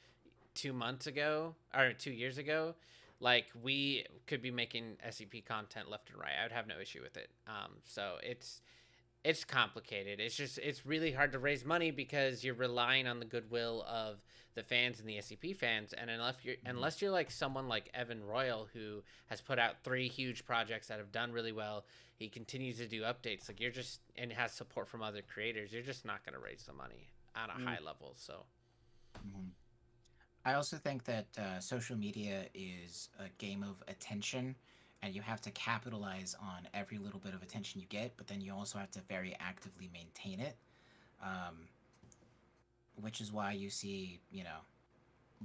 2 months ago or 2 years ago, like we could be making SCP content left and right. I would have no issue with it. So it's complicated. It's really hard to raise money because you're relying on the goodwill of the fans and the SCP fans. And unless you're like someone like Evan Royal, who has put out 3 huge projects that have done really well, he continues to do updates. Like and has support from other creators. You're just not going to raise the money on a high level. So. I also think that social media is a game of attention, and you have to capitalize on every little bit of attention you get, but then you also have to very actively maintain it, which is why you see,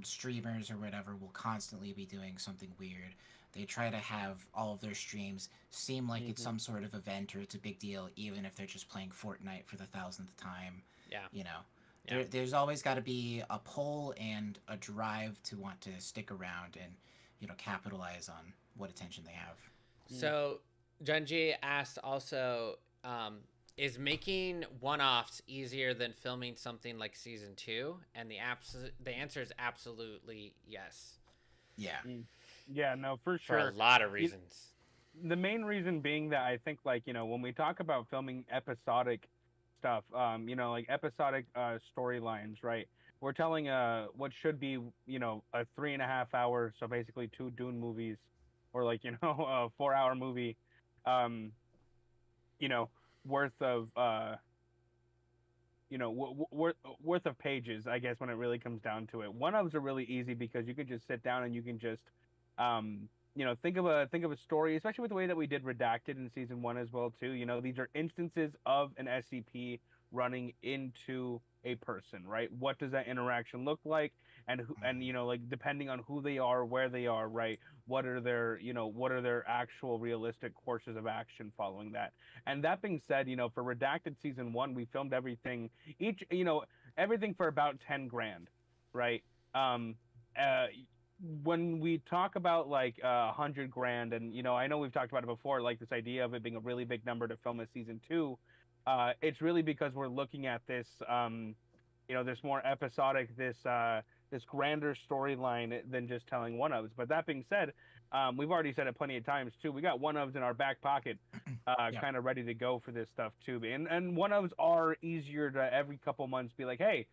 streamers or whatever will constantly be doing something weird. They try to have all of their streams seem like it's some sort of event or it's a big deal, even if they're just playing Fortnite for the 1000th time. Yeah. There's always got to be a pull and a drive to want to stick around and, capitalize on what attention they have. So, Junji asked also, is making one-offs easier than filming something like season 2? And the answer is absolutely yes. Yeah. Yeah, no, for sure. For a lot of reasons. The main reason being that I think, like, when we talk about filming episodic stuff, like episodic storylines, right? We're telling what should be, a 3.5 hour, so basically 2 Dune movies, or like, a 4-hour movie, worth of worth of pages, I guess, when it really comes down to it. One-offs are really easy because you can just sit down and you can just think of a story, especially with the way that we did Redacted in season 1 as well too. These are instances of an SCP running into a person, right? What does that interaction look like? And who, and like depending on who they are, where they are, right? What are their, what are their actual realistic courses of action following that? And that being said, for Redacted season 1, we filmed everything, everything for about 10 grand, right? Um, uh, when we talk about like 100 grand, and I know we've talked about it before, like this idea of it being a really big number to film a season 2, it's really because we're looking at this, this more episodic, this grander storyline than just telling one-ofs. But that being said, we've already said it plenty of times too. We got one-ofs in our back pocket, kind of ready to go for this stuff too. And one-ofs are easier to every couple months be like, hey,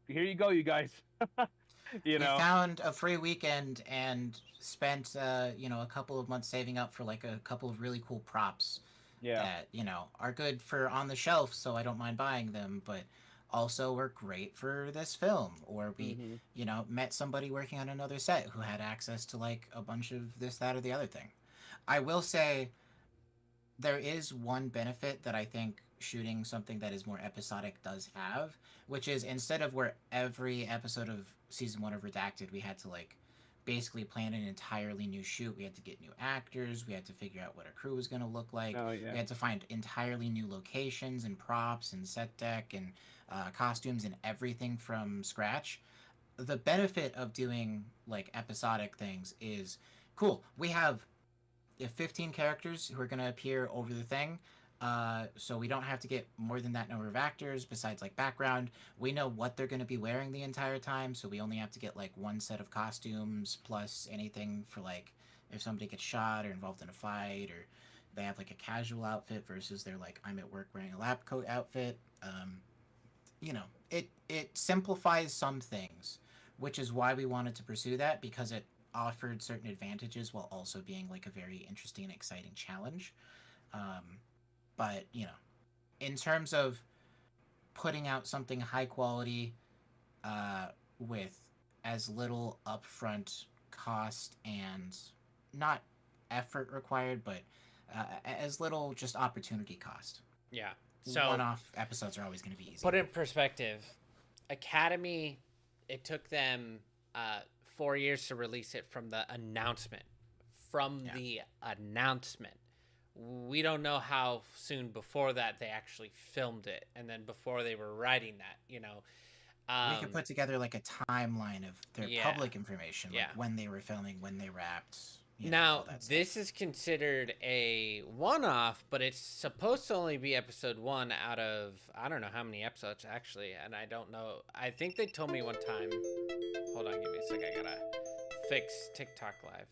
here you go, you guys. We found a free weekend and spent a couple of months saving up for like a couple of really cool props that are good for on the shelf, so I don't mind buying them, but also were great for this film. Or we met somebody working on another set who had access to like a bunch of this, that, or the other thing. I will say there is one benefit that I think shooting something that is more episodic does have, which is instead of where every episode of season 1 of Redacted we had to like basically plan an entirely new shoot, we had to get new actors, we had to figure out what our crew was going to look like, we had to find entirely new locations and props and set deck and costumes and everything from scratch. The benefit of doing like episodic things is cool. We have 15 characters who are going to appear over the thing. So we don't have to get more than that number of actors besides like background. We know what they're going to be wearing the entire time, so we only have to get like one set of costumes plus anything for like if somebody gets shot or involved in a fight, or they have like a casual outfit versus they're like I'm at work wearing a lab coat outfit. It simplifies some things, which is why we wanted to pursue that, because it offered certain advantages while also being like a very interesting and exciting challenge. But in terms of putting out something high quality with as little upfront cost and not effort required, but as little just opportunity cost. Yeah. So one-off episodes are always going to be easy. Put in perspective, Academy, it took them 4 years to release it from the announcement. The announcement. We don't know how soon before that they actually filmed it, and then before they were writing that, we could put together like a timeline of their public information, like when they were filming, when they wrapped. Now, this is considered a one-off, but it's supposed to only be episode 1 out of, I don't know how many episodes, actually, and I don't know. I think they told me one time. Hold on, give me a sec. I gotta fix TikTok Live.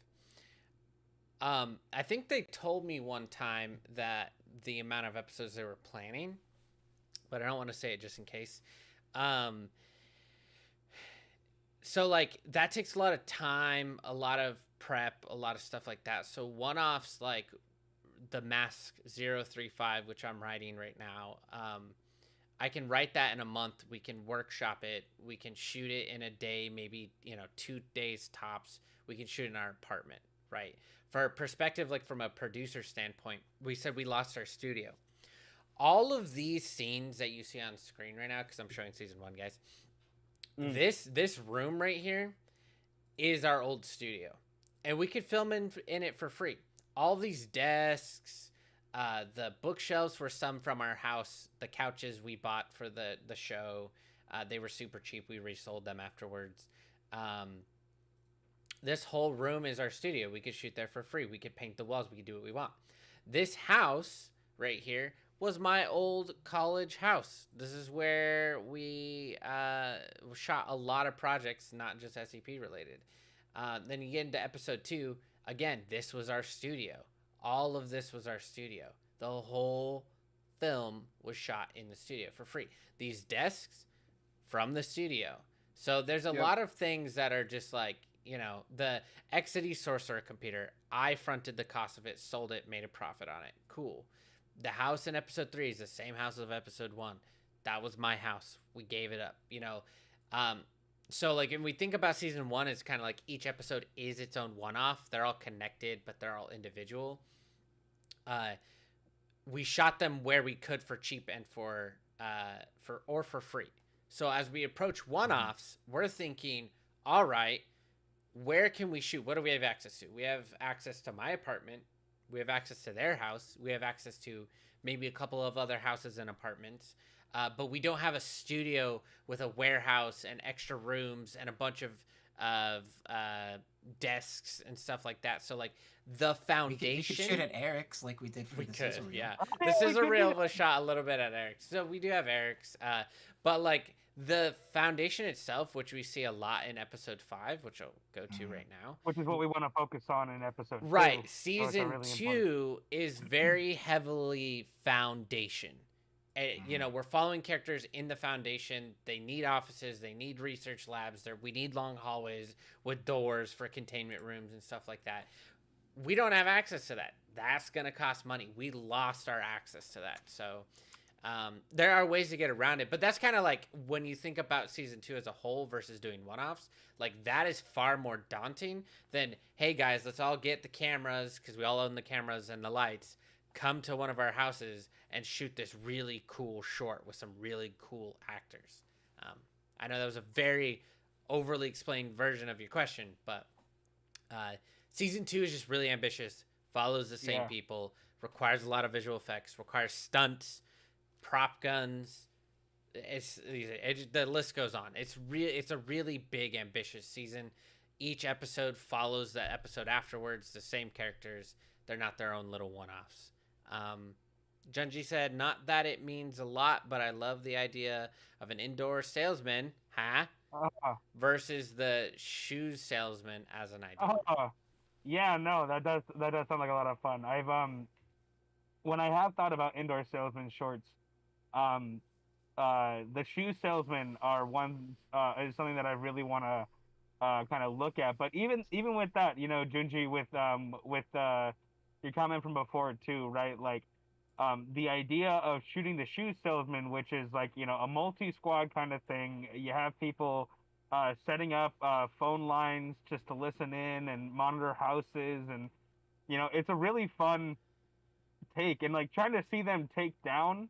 I think they told me one time that the amount of episodes they were planning, but I don't want to say it just in case. So like that takes a lot of time, a lot of prep, a lot of stuff like that. So one-offs like the Mask 035, which I'm writing right now, I can write that in a month. We can workshop it. We can shoot it in a day, maybe 2 days tops. We can shoot in our apartment, right? For perspective, like from a producer standpoint, we said we lost our studio. All of these scenes that you see on screen right now, because I'm showing season 1, guys, this room right here is our old studio, and we could film in it for free. All these desks, the bookshelves were some from our house. The couches we bought for the show, they were super cheap. We resold them afterwards. This whole room is our studio. We could shoot there for free. We could paint the walls. We could do what we want. This house right here was my old college house. This is where we shot a lot of projects, not just SCP related. Then you get into episode 2. Again, this was our studio. All of this was our studio. The whole film was shot in the studio for free. These desks from the studio. So there's a lot of things that are just like, the XD Sorcerer computer, I fronted the cost of it, sold it, made a profit on it. Cool. The house in episode 3 is the same house of episode 1. That was my house. We gave it up, So like when we think about season 1, it's kind of like each episode is its own one-off. They're all connected, but they're all individual. We shot them where we could for cheap and for for free. So as we approach one-offs, we're thinking, all right, where can we shoot? What do we have access to? We have access to my apartment. We have access to their house. We have access to maybe a couple of other houses and apartments. But we don't have a studio with a warehouse and extra rooms and a bunch of desks and stuff like that. So like the foundation. We could shoot at Eric's like we did for the sizzle reel. Yeah. This is a real shot a little bit at Eric's. So we do have Eric's. But like the foundation itself, which we see a lot in episode 5, which I'll go to right now. Which is what we want to focus on in episode 2. Right. So Season really 2 is very heavily foundation. You know, we're following characters in the foundation. They need offices. They need research labs. We need long hallways with doors for containment rooms and stuff like that. We don't have access to that. That's going to cost money. We lost our access to that. So there are ways to get around it. But that's kind of like when you think about season 2 as a whole versus doing one-offs, like that is far more daunting than, hey, guys, let's all get the cameras because we all own the cameras and the lights. Come to one of our houses and shoot this really cool short with some really cool actors. I know that was a very overly explained version of your question, but season 2 is just really ambitious, follows the same people, requires a lot of visual effects, requires stunts, prop guns. The list goes on. It's a really big, ambitious season. Each episode follows the episode afterwards, the same characters. They're not their own little one-offs. Junji said, not that it means a lot, but I love the idea of an indoor salesman, versus the shoes salesman as an idea. Yeah, no, that does sound like a lot of fun. I've when I have thought about indoor salesman shorts, the shoe salesmen are is something that I really want to kind of look at. But even with that, you know, Junji, with your comment from before too, right? Like, the idea of shooting the shoe salesman, which is like, you know, a multi-squad kind of thing. You have people setting up phone lines just to listen in and monitor houses, and you know, it's a really fun take. And like trying to see them take down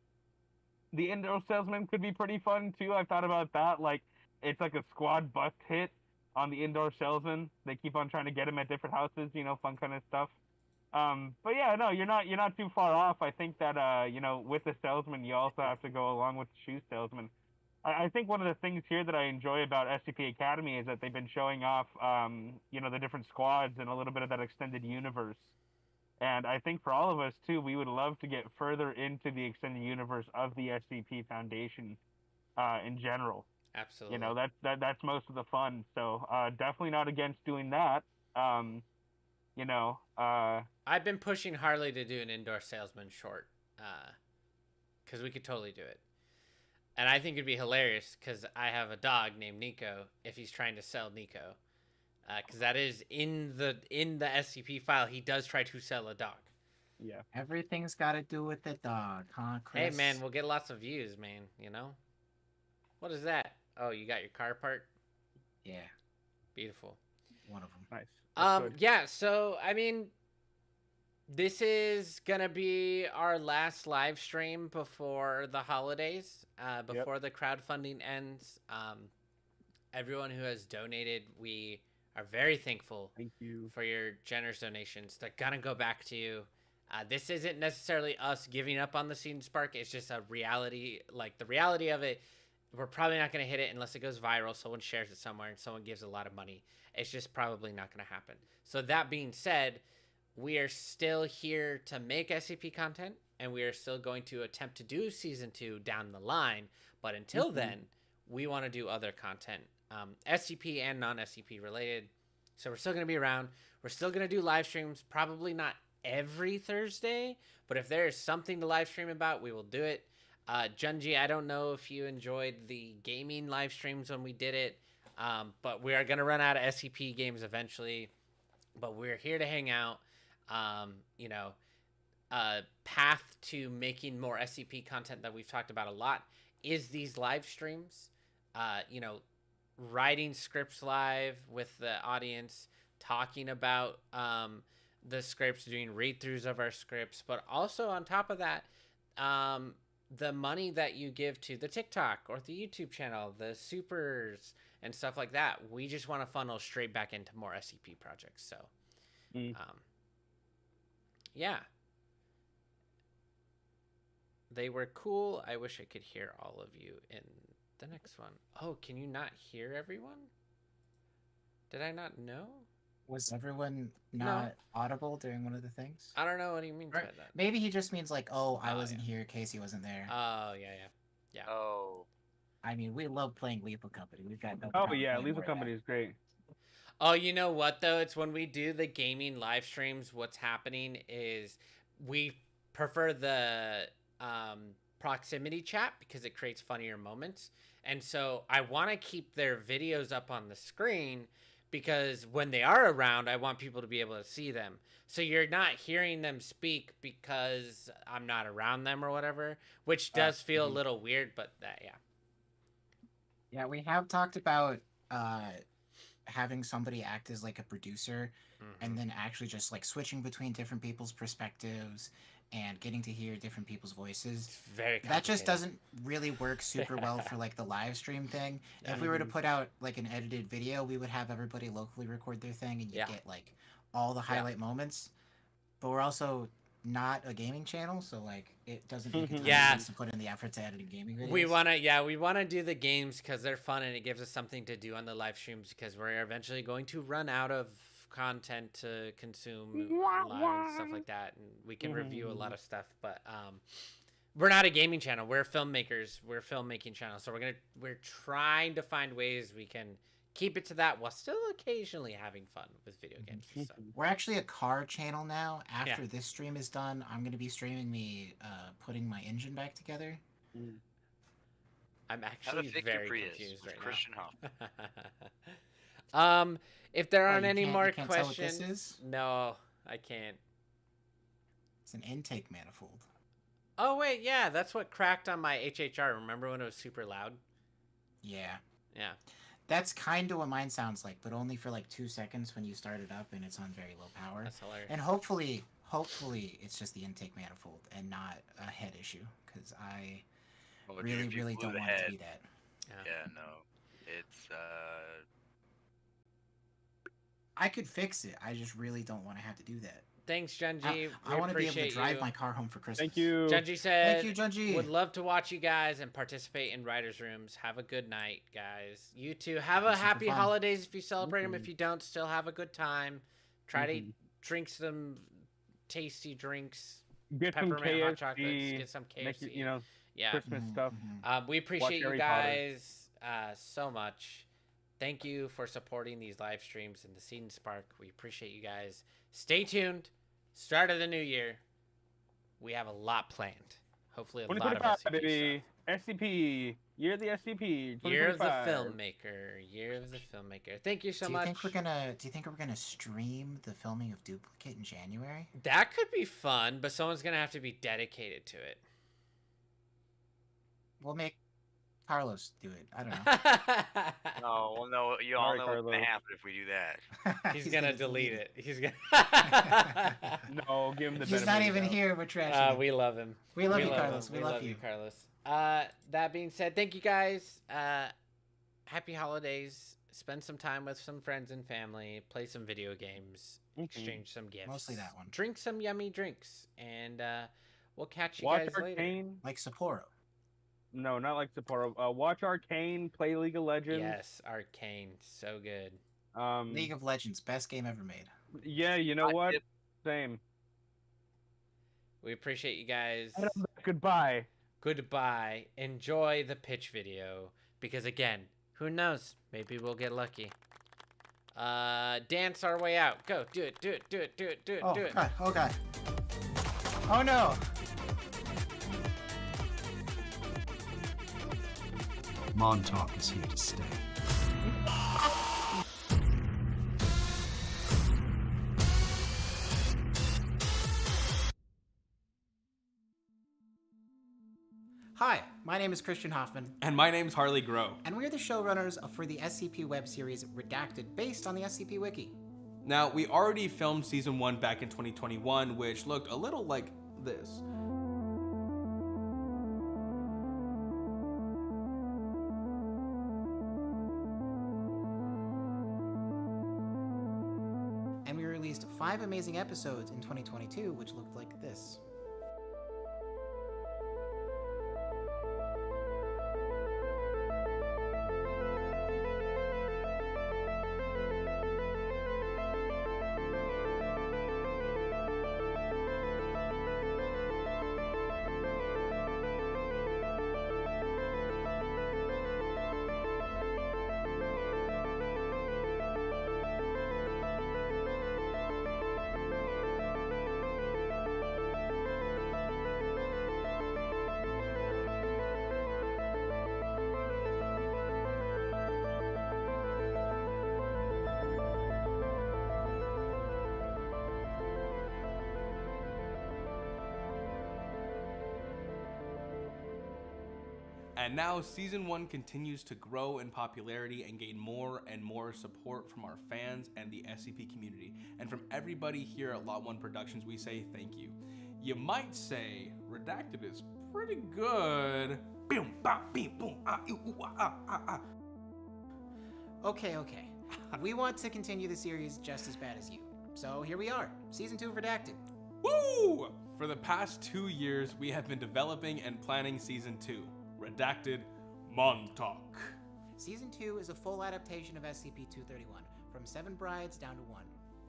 the indoor salesman could be pretty fun too. I've thought about that. Like, it's like a squad bust hit on the indoor salesman. They keep on trying to get him at different houses, you know, fun kind of stuff. But yeah, no, you're not too far off. I think that you know, with the salesman, you also have to go along with the shoe salesman. I think one of the things here that I enjoy about SCP Academy is that they've been showing off, you know, the different squads and a little bit of that extended universe. And I think for all of us too, we would love to get further into the extended universe of the SCP Foundation, in general. Absolutely. You know, that's most of the fun. So definitely not against doing that. You know, I've been pushing Harley to do an indoor salesman short, because we could totally do it. And I think it'd be hilarious because I have a dog named Nico. If he's trying to sell Nico, because that is in the SCP file, he does try to sell a dog. Yeah. Everything's got to do with the dog, huh, Chris? Hey man, we'll get lots of views, man. You know. What is that? Oh, you got your car part? Yeah. Beautiful. One of them. Nice. Yeah, so I mean, this is gonna be our last live stream before the holidays, before the crowdfunding ends. Everyone who has donated, we are very thankful. Thank you for your generous donations. They're gonna go back to you. This isn't necessarily us giving up on the Seed Spark. It's just a reality. Like, the reality of it, we're probably not going to hit it unless it goes viral, someone shares it somewhere, and someone gives a lot of money. It's just probably not going to happen. So that being said, we are still here to make SCP content, and we are still going to attempt to do Season 2 down the line. But until then, we want to do other content, SCP and non-SCP related. So we're still going to be around. We're still going to do live streams, probably not every Thursday, but if there is something to live stream about, we will do it. Junji, I don't know if you enjoyed the gaming live streams when we did it, but we are going to run out of SCP games eventually, but we're here to hang out. You know, path to making more SCP content that we've talked about a lot is these live streams. You know, writing scripts live with the audience, talking about the scripts, doing read-throughs of our scripts, but also on top of that, the money that you give to the TikTok or the YouTube channel, the supers and stuff like that, we just want to funnel straight back into more SCP projects. So, yeah. They were cool. I wish I could hear all of you in the next one. Oh, can you not hear everyone? Did I not know? Was everyone not audible during one of the things? I don't know what he means by that. Maybe he just means like, oh, I wasn't here, Casey wasn't there. Oh, yeah. Oh. I mean, we love playing Lethal Company. We've got no Oh problem yeah, playing Lethal more of Company that. is great. Oh, you know what though? It's when we do the gaming live streams, what's happening is we prefer the proximity chat because it creates funnier moments. And so I want to keep their videos up on the screen because when they are around, I want people to be able to see them. So you're not hearing them speak because I'm not around them or whatever, which does feel a little weird, but yeah. Yeah, we have talked about having somebody act as like a producer and then actually just like switching between different people's perspectives and getting to hear different people's voices. It's very That just complicated. doesn't really work super well for like the live stream thing. If we were to put out like an edited video, we would have everybody locally record their thing and you get like all the highlight moments. But we're also not a gaming channel, so like it doesn't make a ton of sense to put in the effort to edit gaming videos. We want to do the games because they're fun and it gives us something to do on the live streams because we're eventually going to run out of content to consume live and stuff like that, and we can review a lot of stuff, but we're not a gaming channel. We're filmmakers. We're a filmmaking channel, so we're trying to find ways we can keep it to that while still occasionally having fun with video games. So. We're actually a car channel now. After this stream is done, I'm going to be streaming me putting my engine back together. I'm actually very confused right Christian now. If there aren't you any can't- more you can't tell what this questions, is? no, I can't. It's an intake manifold. Oh wait, yeah, that's what cracked on my HHR. Remember when it was super loud? Yeah. Yeah. That's kind of what mine sounds like, but only for like 2 seconds when you start it up and it's on very low power. That's hilarious. And hopefully it's just the intake manifold and not a head issue, because I really don't want it to be that. Yeah, no. It's I could fix it. I just really don't want to have to do that. Thanks, Junji. I want to be able to drive you. my car home for Christmas. Thank you. Junji said, Thank you, Junji. Would love to watch you guys and participate in writers' rooms. Have a good night, guys. You too. Have a happy fun. holidays if you celebrate them. If you don't, still have a good time. Try to drink some tasty drinks. Get some peppermint hot KFC. chocolates. Get some KFC. Make it, yeah. Christmas stuff. We appreciate you Harry Potter. guys so much. Thank you for supporting these live streams and the Seed and Spark. We appreciate you guys. Stay tuned. Start of the new year. We have a lot planned. Hopefully, a lot of 2025, SCP baby. SCP. Year of the SCP. Year of the 2025. filmmaker. Year of the filmmaker. Thank you so much. Do you think we're gonna stream the filming of Duplicate in January? That could be fun, but someone's gonna have to be dedicated to it. We'll make Carlos do it. I don't know. no, well, no, you all know what's gonna happen if we do that. He's gonna delete it. He's gonna. No, give him the. He's not even here. We're trashing. We love him. We love you, Carlos. Him. We love you, Carlos. That being said, thank you guys. Happy holidays. Spend some time with some friends and family. Play some video games. Exchange some gifts. Mostly that one. Drink some yummy drinks, and we'll catch you Watch guys Arcane. later. Like Sapporo. No, not like Sapporo. Watch Arcane. Play League of Legends. Yes, Arcane, so good. League of Legends, best game ever made. Yeah, you know what? Same. We appreciate you guys. Goodbye. Goodbye. Enjoy the pitch video because again, who knows? Maybe we'll get lucky. Dance our way out. Go. Do it. Do it. Do it. Do it. Do it. Oh do it. God. Oh God. Oh no. Montauk is here to stay. Hi, my name is Christian Hoffman. And my name's Harley Groh. And we're the showrunners for the SCP web series Redacted, based on the SCP Wiki. Now, we already filmed Season 1 back in 2021, which looked a little like this. 5 amazing episodes in 2022, which looked like this. And now Season 1 continues to grow in popularity and gain more and more support from our fans and the SCP community. And from everybody here at Lot 1 Productions, we say thank you. You might say Redacted is pretty good. Okay. We want to continue the series just as bad as you. So here we are, Season 2 of Redacted. Woo! For the past 2 years, we have been developing and planning Season 2. Redacted Montauk. Season 2 is a full adaptation of SCP-231, from 7 brides down to 1.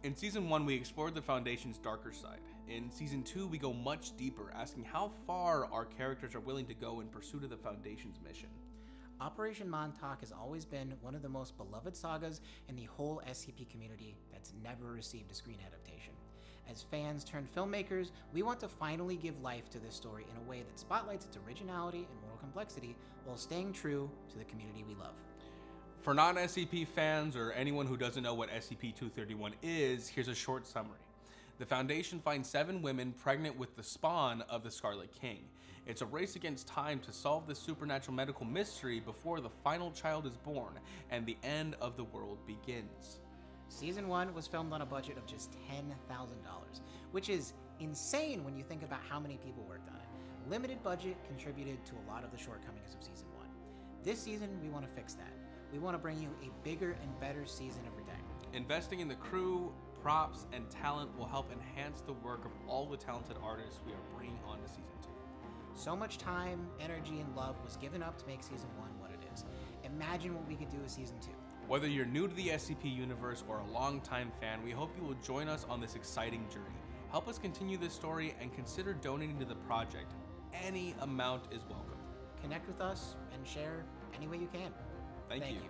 In Season 1, we explored the Foundation's darker side. In Season 2, we go much deeper, asking how far our characters are willing to go in pursuit of the Foundation's mission. Operation Montauk has always been one of the most beloved sagas in the whole SCP community that's never received a screen adaptation. As fans turned filmmakers, we want to finally give life to this story in a way that spotlights its originality and moral complexity while staying true to the community we love. For non-SCP fans or anyone who doesn't know what SCP-231 is, here's a short summary. The Foundation finds 7 women pregnant with the spawn of the Scarlet King. It's a race against time to solve this supernatural medical mystery before the final child is born and the end of the world begins. Season 1 was filmed on a budget of just $10,000, which is insane when you think about how many people worked on it. Limited budget contributed to a lot of the shortcomings of Season 1. This season, we want to fix that. We want to bring you a bigger and better season of Redacted. Investing in the crew, props, and talent will help enhance the work of all the talented artists we are bringing on to Season 2. So much time, energy, and love was given up to make Season 1 what it is. Imagine what we could do with Season 2. Whether you're new to the SCP universe or a longtime fan, we hope you will join us on this exciting journey. Help us continue this story and consider donating to the project. Any amount is welcome. Connect with us and share any way you can. Thank you.